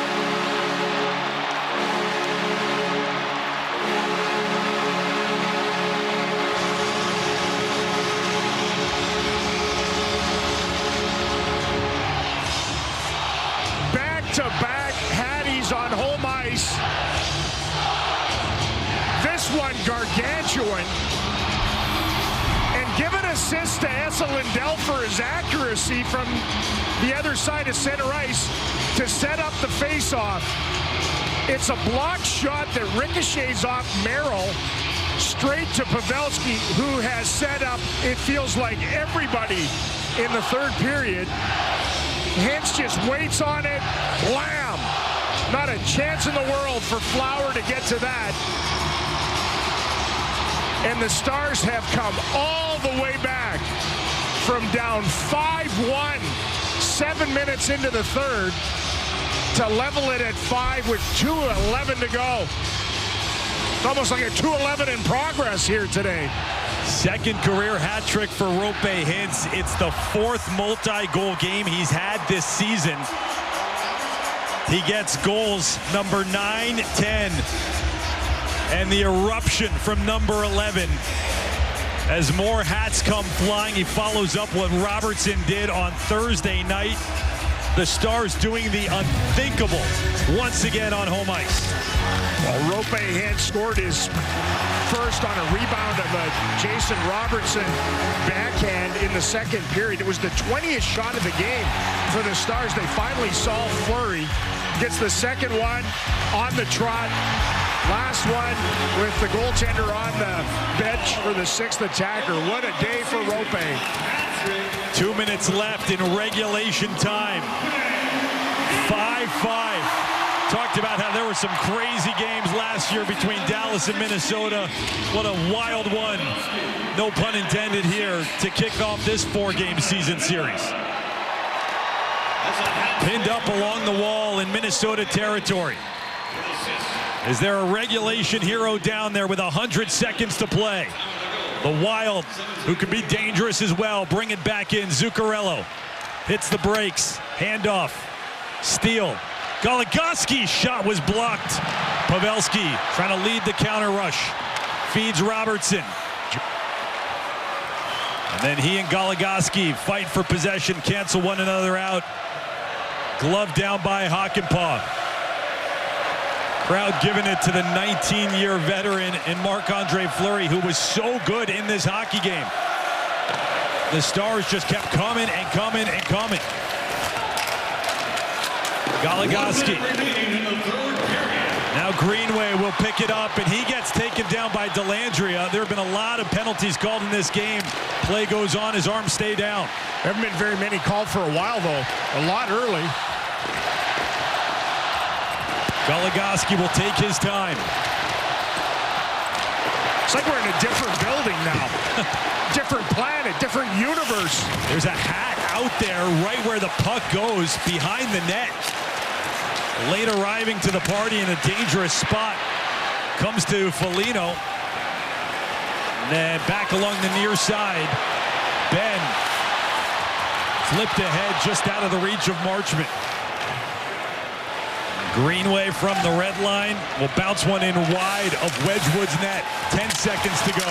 Back-to-back Hatties on home ice. This one gargantuan. And give an assist to Esa Lindell for his accuracy from the other side of center ice to set up the face-off. It's a block shot that ricochets off Merrill straight to Pavelski, who has set up, it feels like, everybody in the third period. Hintz just waits on it. Blam! Not a chance in the world for Flower to get to that. And the Stars have come all the way back from down 5-1, 7 minutes into the third, to level it at 5 with 2:11 to go. It's almost like a 2:11 in progress here today. Second career hat trick for Roope Hintz. It's the 4th multi-goal game he's had this season. He gets goals number 9, 10, and the eruption from number 11. As more hats come flying, he follows up what Robertson did on Thursday night. The Stars doing the unthinkable once again on home ice. Well, Rope Hintz scored his first on a rebound of a Jason Robertson backhand in the second period. It was the 20th shot of the game for the Stars. They finally saw Fleury. Gets the second one on the trot. Last one with the goaltender on the bench for the sixth attacker. What a day for Rope. 2 minutes left in regulation time. 5-5. Talked about how there were some crazy games last year between Dallas and Minnesota. What a wild one, no pun intended here, to kick off this 4-game season series. Pinned up along the wall in Minnesota territory. Is there a regulation hero down there with 100 seconds to play? The Wild, who can be dangerous as well, bring it back in. Zuccarello hits the brakes. Handoff. Steal. Goligoski's shot was blocked. Pavelski trying to lead the counter rush. Feeds Robertson. And then he and Goligoski fight for possession, cancel one another out. Glove down by Hakanpää. Crowd giving it to the 19-year veteran in Marc-Andre Fleury, who was so good in this hockey game. The Stars just kept coming and coming and coming. Goligoski. Now Greenway will pick it up, and he gets taken down by Dellandrea. There have been a lot of penalties called in this game. Play goes on, his arms stay down. Haven't been very many called for a while, though. A lot early. Goligoski will take his time. It's like we're in a different building now. Different planet, different universe. There's a hat out there right where the puck goes, behind the net. Late arriving to the party in a dangerous spot. Comes to Foligno. And then back along the near side. Ben flipped ahead just out of the reach of Marchment. Greenway from the red line will bounce one in wide of Wedgwood's net. 10 seconds to go.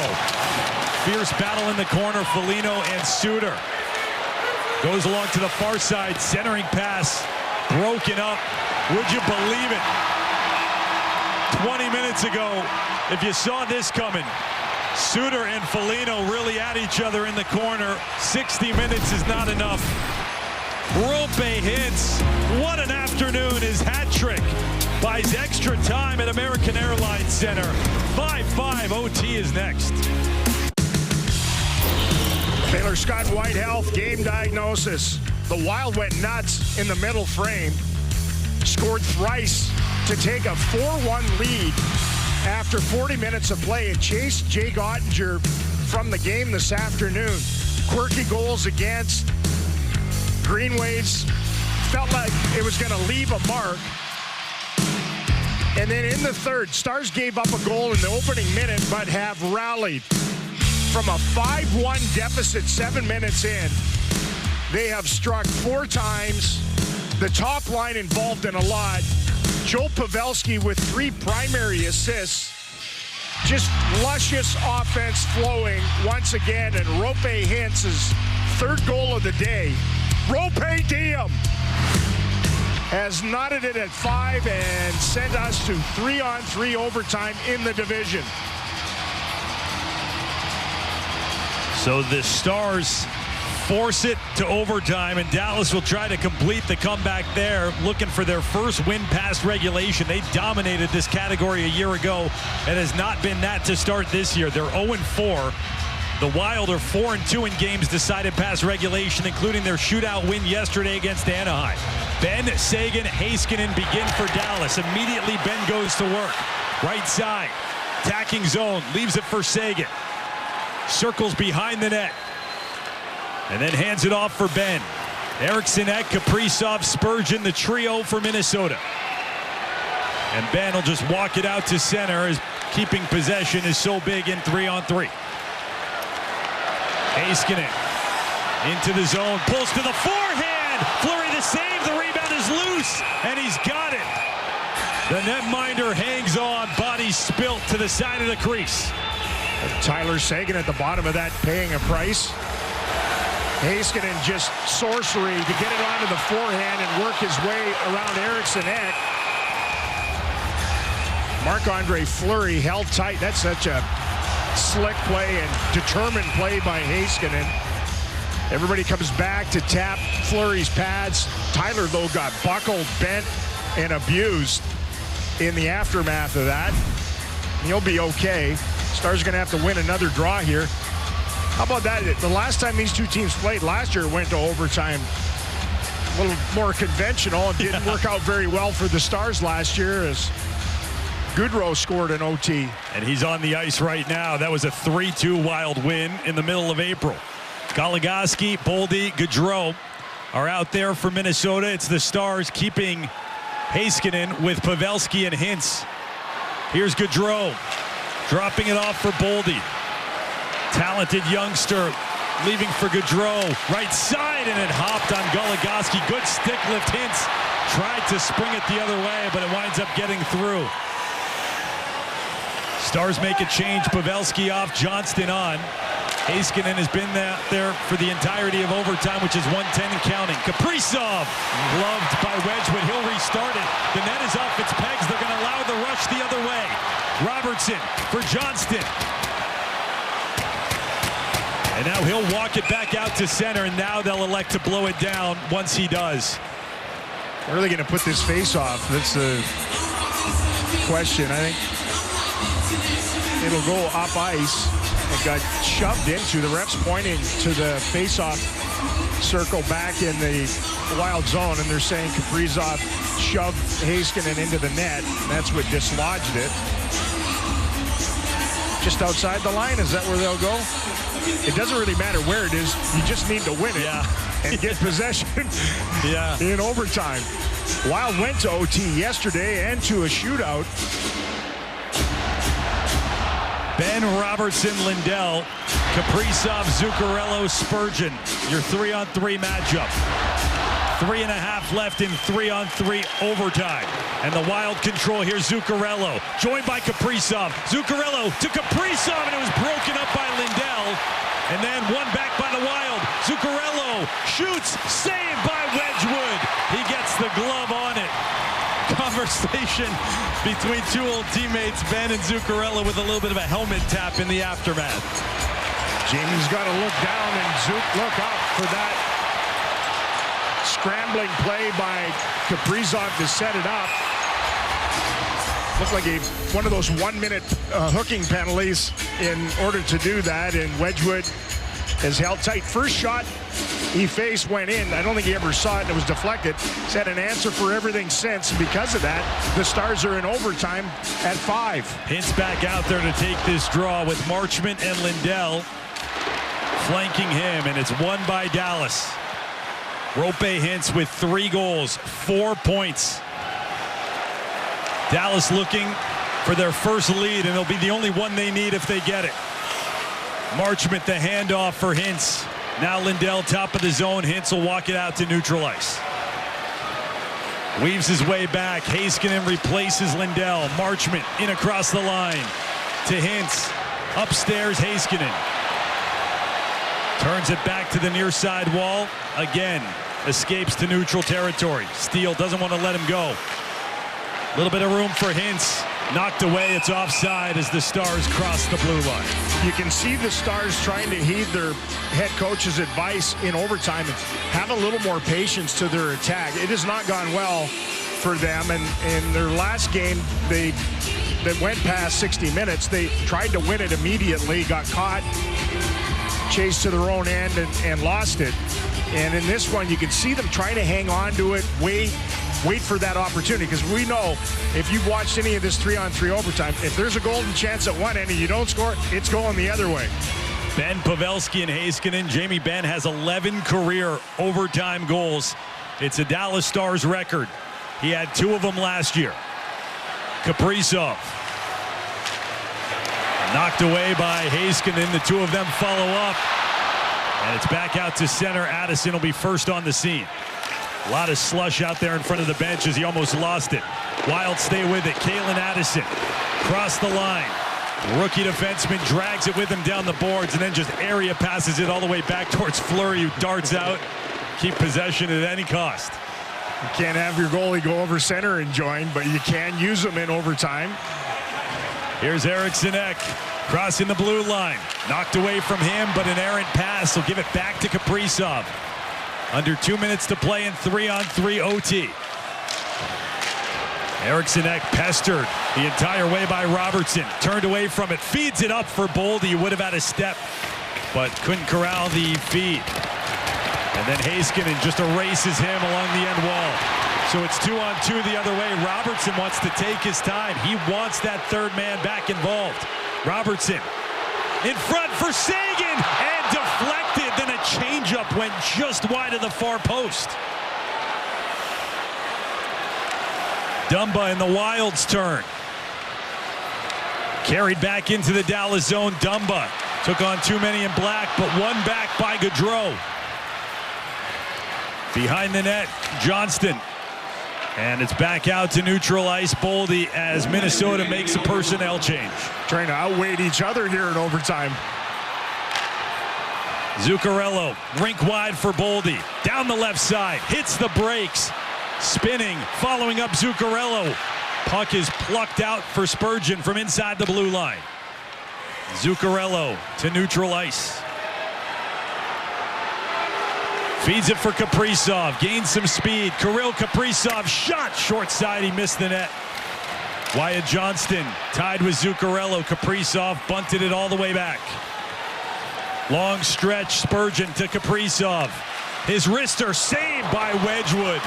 Fierce battle in the corner. Foligno and Suter. Goes along to the far side. Centering pass. Broken up. Would you believe it? 20 minutes ago, if you saw this coming, Suter and Foligno really at each other in the corner. 60 minutes is not enough. Rope Hintz, what an afternoon. His hat trick buys extra time at American Airlines Center. 5-5, OT is next. Baylor Scott Whitehealth, game diagnosis. The Wild went nuts in the middle frame. Scored thrice to take a 4-1 lead after 40 minutes of play and chased Jake Ottinger from the game this afternoon. Quirky goals against. Greenway's felt like it was going to leave a mark. And then in the third, Stars gave up a goal in the opening minute, but have rallied. From a 5-1 deficit 7 minutes in, they have struck 4 times. The top line involved in a lot. Joe Pavelski with 3 primary assists. Just luscious offense flowing once again. And Rope Hintz's 3rd goal of the day. Rope Diem has knotted it at 5 and sent us to 3-on-3 overtime in the division. So the Stars force it to overtime, and Dallas will try to complete the comeback there, looking for their first win past regulation. They dominated this category a year ago. It has not been that to start this year. They're 0-4. The Wild are 4-2 in games decided past regulation, including their shootout win yesterday against Anaheim. Ben, Sagan, Heiskanen begin for Dallas. Immediately, Ben goes to work. Right side, attacking zone, leaves it for Sagan. Circles behind the net. And then hands it off for Ben. Eriksson, Kaprizov, Spurgeon, the trio for Minnesota. And Ben will just walk it out to center as keeping possession is so big in 3-on-3. Heiskanen into the zone, pulls to the forehand. Fleury the save, the rebound is loose, and he's got it. The netminder hangs on, body spilt to the side of the crease. Tyler Sagan at the bottom of that paying a price. Heiskanen just sorcery to get it onto the forehand and work his way around Eriksson Ek. Marc-Andre Fleury held tight. That's such a slick play and determined play by Heiskanen. Everybody comes back to tap Fleury's pads. Tyler, though, got buckled, bent, and abused in the aftermath of that. He'll be okay. Stars are going to have to win another draw here. How about that? The last time these two teams played last year went to overtime. A little more conventional. It didn't work out very well for the Stars last year as Goodrow scored an OT. And he's on the ice right now. That was a 3-2 Wild win in the middle of April. Goligoski, Boldy, Goodrow are out there for Minnesota. It's the Stars keeping Heiskanen with Pavelski and Hintz. Here's Goodrow dropping it off for Boldy. Talented youngster leaving for Goodrow. Right side, and it hopped on Goligoski. Good stick lift. Hintz tried to spring it the other way, but it winds up getting through. Stars make a change. Pavelski off, Johnston on. Heiskanen has been there for the entirety of overtime, which is 1:10 and counting. Kaprizov gloved by Wedgwood. He'll restart it. The net is off its pegs. They're going to allow the rush the other way. Robertson for Johnston. And now he'll walk it back out to center, and now they'll elect to blow it down once he does. Where are they going to put this face off? That's the question. I think it'll go up ice. It got shoved into. The ref's pointing to the face-off circle back in the Wild zone, and they're saying Kaprizov shoved Heiskanen into the net. That's what dislodged it. Just outside the line, is that where they'll go? It doesn't really matter where it is. You just need to win it and get possession in overtime. Wild went to OT yesterday and to a shootout. Ben, Robertson, Lindell, Kaprizov, Zuccarello, Spurgeon. Your 3-on-3 matchup. 3.5 left in 3-on-3 overtime. And the Wild control here. Zuccarello joined by Kaprizov. Zuccarello to Kaprizov, and it was broken up by Lindell. And then one back by the Wild. Zuccarello shoots, saved by Wedgwood. He gets the glove on it. Conversation between two old teammates, Ben and Zuccarello, with a little bit of a helmet tap in the aftermath. Jamie's got to look down and Zook look up for that scrambling play by Kaprizov to set it up. Looked like one of those 1-minute hooking penalties in order to do that, and Wedgwood has held tight. First shot he faced went in. I don't think he ever saw it. It was deflected. He's had an answer for everything since. Because of that, the Stars are in overtime at 5. Hintz back out there to take this draw with Marchment and Lindell flanking him, and it's won by Dallas. Roope Hintz with 3 goals, 4 points. Dallas looking for their first lead, and it'll be the only one they need if they get it. Marchment, the handoff for Hintz. Now Lindell, top of the zone. Hintz will walk it out to neutral ice. Weaves his way back. Heiskanen replaces Lindell. Marchment in across the line to Hintz. Upstairs, Heiskanen. Turns it back to the near side wall. Again, escapes to neutral territory. Steele doesn't want to let him go. A little bit of room for Hintz. Knocked away. It's offside as the Stars cross the blue line. You can see the Stars trying to heed their head coach's advice in overtime and have a little more patience to their attack. It has not gone well for them, and in their last game, that went past 60 minutes, they tried to win it immediately, got caught, chased to their own end, and lost it. And in this one, you can see them trying to hang on to it, wait for that opportunity, because we know if you've watched any of this 3-on-3 overtime, if there's a golden chance at one end and you don't score, it's going the other way. Ben, Pavelski, and Heiskanen. Jamie Benn has 11 career overtime goals. It's a Dallas Stars record. He had 2 of them last year. Kaprizov knocked away by Heiskanen. The 2 of them follow up, and it's back out to center. Addison will be first on the scene. A lot of slush out there in front of the bench as he almost lost it. Wild stay with it. Calen Addison cross the line. Rookie defenseman drags it with him down the boards, and then just area passes it all the way back towards Fleury, who darts out. Keep possession at any cost. You can't have your goalie go over center and join, but you can use them in overtime. Here's Eriksson Ek crossing the blue line. Knocked away from him, but an errant pass will give it back to Kaprizov. Under 2 minutes to play in 3-on-3 OT. Eriksson Ek pestered the entire way by Robertson. Turned away from it. Feeds it up for Boldy. He would have had a step, but couldn't corral the feed. And then Heiskanen just erases him along the end wall. So it's 2-on-2 the other way. Robertson wants to take his time. He wants that third man back involved. Robertson in front for Seguin and deflected. Then a changeup went just wide of the far post. Dumba in the Wild's turn. Carried back into the Dallas zone. Dumba took on too many in black, but one back by Gaudreau. Behind the net, Johnston. And it's back out to neutral ice. Boldy as Minnesota makes a personnel change. Trying to outweigh each other here in overtime. Zuccarello, rink wide for Boldy. Down the left side, hits the brakes. Spinning, following up Zuccarello. Puck is plucked out for Spurgeon from inside the blue line. Zuccarello to neutral ice. Feeds it for Kaprizov. Gains some speed. Kirill Kaprizov shot short side. He missed the net. Wyatt Johnston tied with Zuccarello. Kaprizov bunted it all the way back. Long stretch. Spurgeon to Kaprizov. His wrister saved by Wedgwood.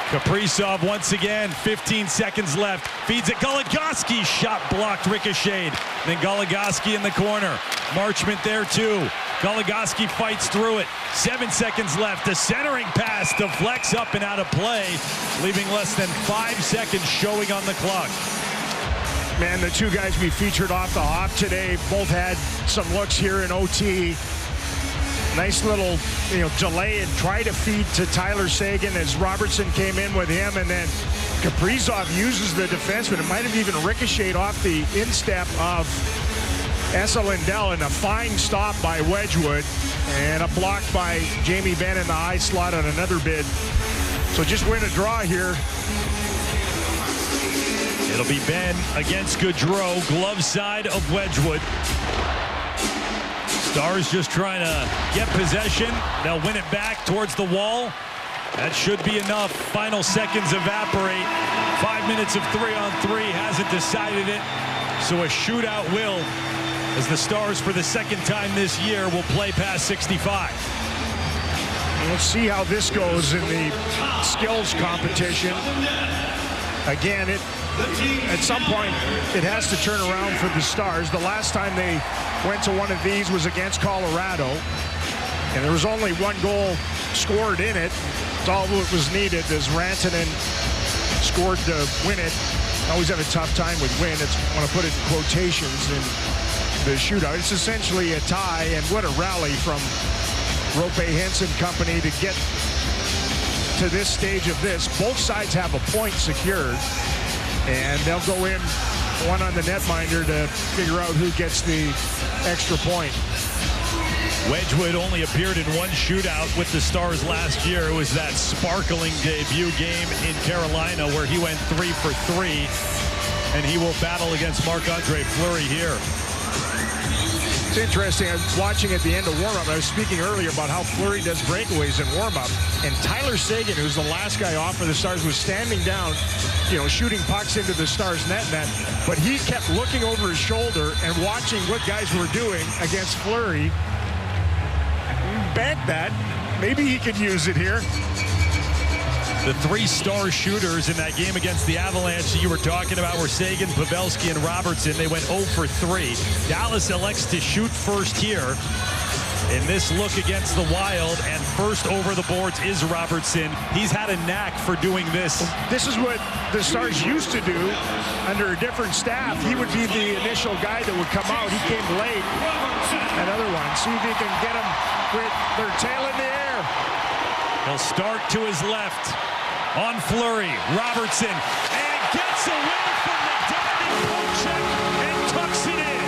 Kaprizov once again. 15 seconds left. Feeds it. Goligoski. Shot blocked. Ricocheted. Then Goligoski in the corner. Marchment there too. Goligoski fights through it. 7 seconds left. The centering pass deflects up and out of play, leaving less than 5 seconds showing on the clock. Man, the two guys we featured off the hop today both had some looks here in OT. Nice little, delay and try to feed to Tyler Seguin as Robertson came in with him, and then Kaprizov uses the defenseman. It might have even ricocheted off the instep of Esa Lindell, and a fine stop by Wedgwood, and a block by Jamie Benn in the high slot on another bid. So just win a draw here. It'll be Benn against Gaudreau, glove side of Wedgwood. Stars just trying to get possession. They'll win it back towards the wall. That should be enough. Final seconds evaporate. 5 minutes of 3-on-3 hasn't decided it. So a shootout will, as the Stars for the second time this year will play past 65. Let's see how this goes in the skills competition. Again, at some point, it has to turn around for the Stars. The last time they went to one of these was against Colorado, and there was only one goal scored in it. It's all that was needed as Rantanen scored to win it. I always have a tough time with win. It's I want to put it in quotations in the shootout. It's essentially a tie, and what a rally from Rope Henson Company to get to this stage of this. Both sides have a point secured, and they'll go in one on the netminder to figure out who gets the extra point. Wedgwood only appeared in one shootout with the Stars last year. It was that sparkling debut game in Carolina where he went 3 for 3, and he will battle against Marc-Andre Fleury here. It's interesting. I was watching at the end of warm-up. I was speaking earlier about how Fleury does breakaways in warm-up. And Tyler Seguin, who's the last guy off for the Stars, was standing down, shooting pucks into the Stars' net. But he kept looking over his shoulder and watching what guys were doing against Fleury. Banked that. Maybe he could use it here. The 3 Star shooters in that game against the Avalanche that you were talking about were Seguin, Pavelski, and Robertson. They went 0 for 3. Dallas elects to shoot first here in this look against the Wild, and first over the boards is Robertson. He's had a knack for doing this. This is what the Stars used to do under a different staff. He would be the initial guy that would come out. He came late. Another one. See if he can get them with their tail in the air. He'll start to his left. On Fleury, Robertson, and gets away from the diving Kocheck and tucks it in.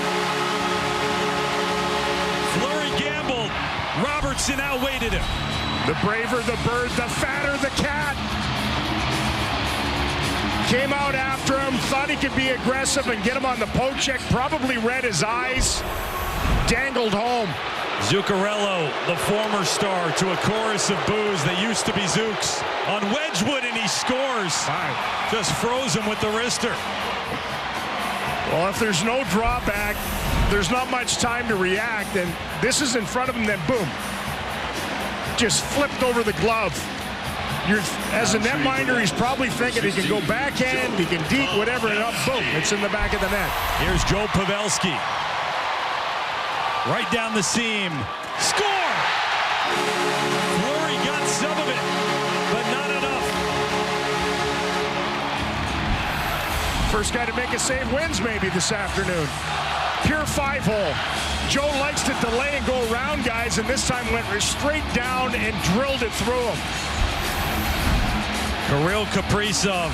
Fleury gambled. Robertson outweighted him. The braver the bird, the fatter the cat. Came out after him, thought he could be aggressive and get him on the poke check. Probably read his eyes. Dangled home. Zuccarello, the former star, to a chorus of boos. They used to be Zooks on Wedgwood, and he scores. Just froze him with the wrister. Well, if there's no drawback, there's not much time to react, and this is in front of him, then boom. Just flipped over the glove. As a netminder, he's probably thinking he can go backhand, he can deep, whatever, and up, boom, it's in the back of the net. Here's Joe Pavelski. Right down the seam. Score! Fleury got some of it, but not enough. First guy to make a save wins maybe this afternoon. Pure 5-hole. Joe likes to delay and go around guys, and this time went straight down and drilled it through him. Kirill Kaprizov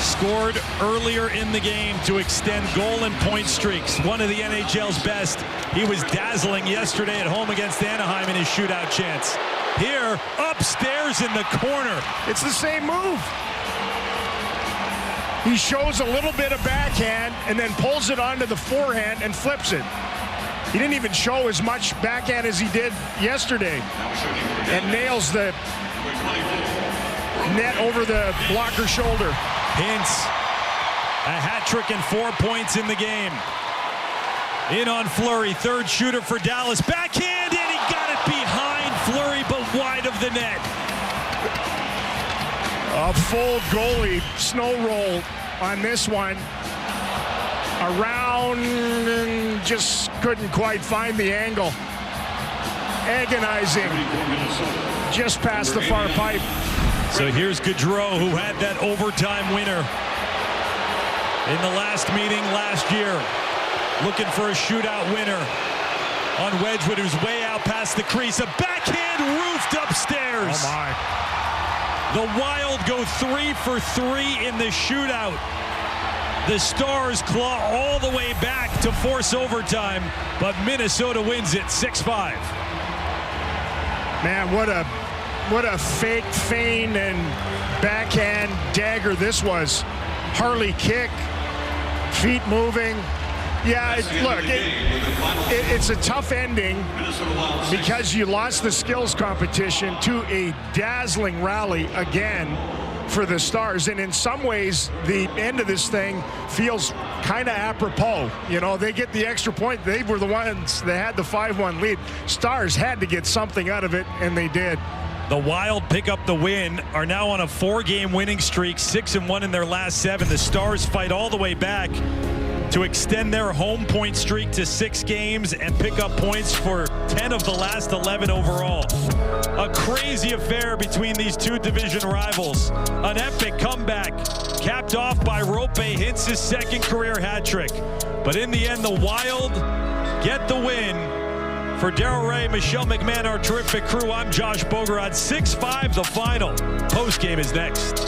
scored earlier in the game to extend goal and point streaks. One of the NHL's best. He was dazzling yesterday at home against Anaheim in his shootout chance. Here, upstairs in the corner. It's the same move. He shows a little bit of backhand and then pulls it onto the forehand and flips it. He didn't even show as much backhand as he did yesterday. And nails the net over the blocker's shoulder. Hintz, a hat trick and 4 points in the game. In on Fleury, third shooter for Dallas. Backhand, and he got it behind Fleury, but wide of the net. A full goalie snow roll on this one. Around and just couldn't quite find the angle. Agonizing. Just past the far pipe. So here's Gaudreau, who had that overtime winner in the last meeting last year. Looking for a shootout winner on Wedgwood, who's way out past the crease. A backhand roofed upstairs. Oh, my. The Wild go 3 for 3 in the shootout. The Stars claw all the way back to force overtime, but Minnesota wins it 6-5. Man, what a fake feint and backhand dagger this was. Harley kick, feet moving. Yeah, it's a tough ending because you lost the skills competition to a dazzling rally again for the Stars. And in some ways, the end of this thing feels kind of apropos. You know, they get the extra point. They were the ones that had the 5-1 lead. Stars had to get something out of it, and they did. The Wild pick up the win, are now on a 4-game winning streak, 6-1 in their last 7. The Stars fight all the way back to extend their home point streak to 6 games and pick up points for 10 of the last 11 overall. A crazy affair between these two division rivals. An epic comeback capped off by Roope Hintz's second career hat trick. But in the end, the Wild get the win. For Daryl Ray, Michelle McMahon, our terrific crew, I'm Josh Bogorad. 6-5 the final. Postgame is next.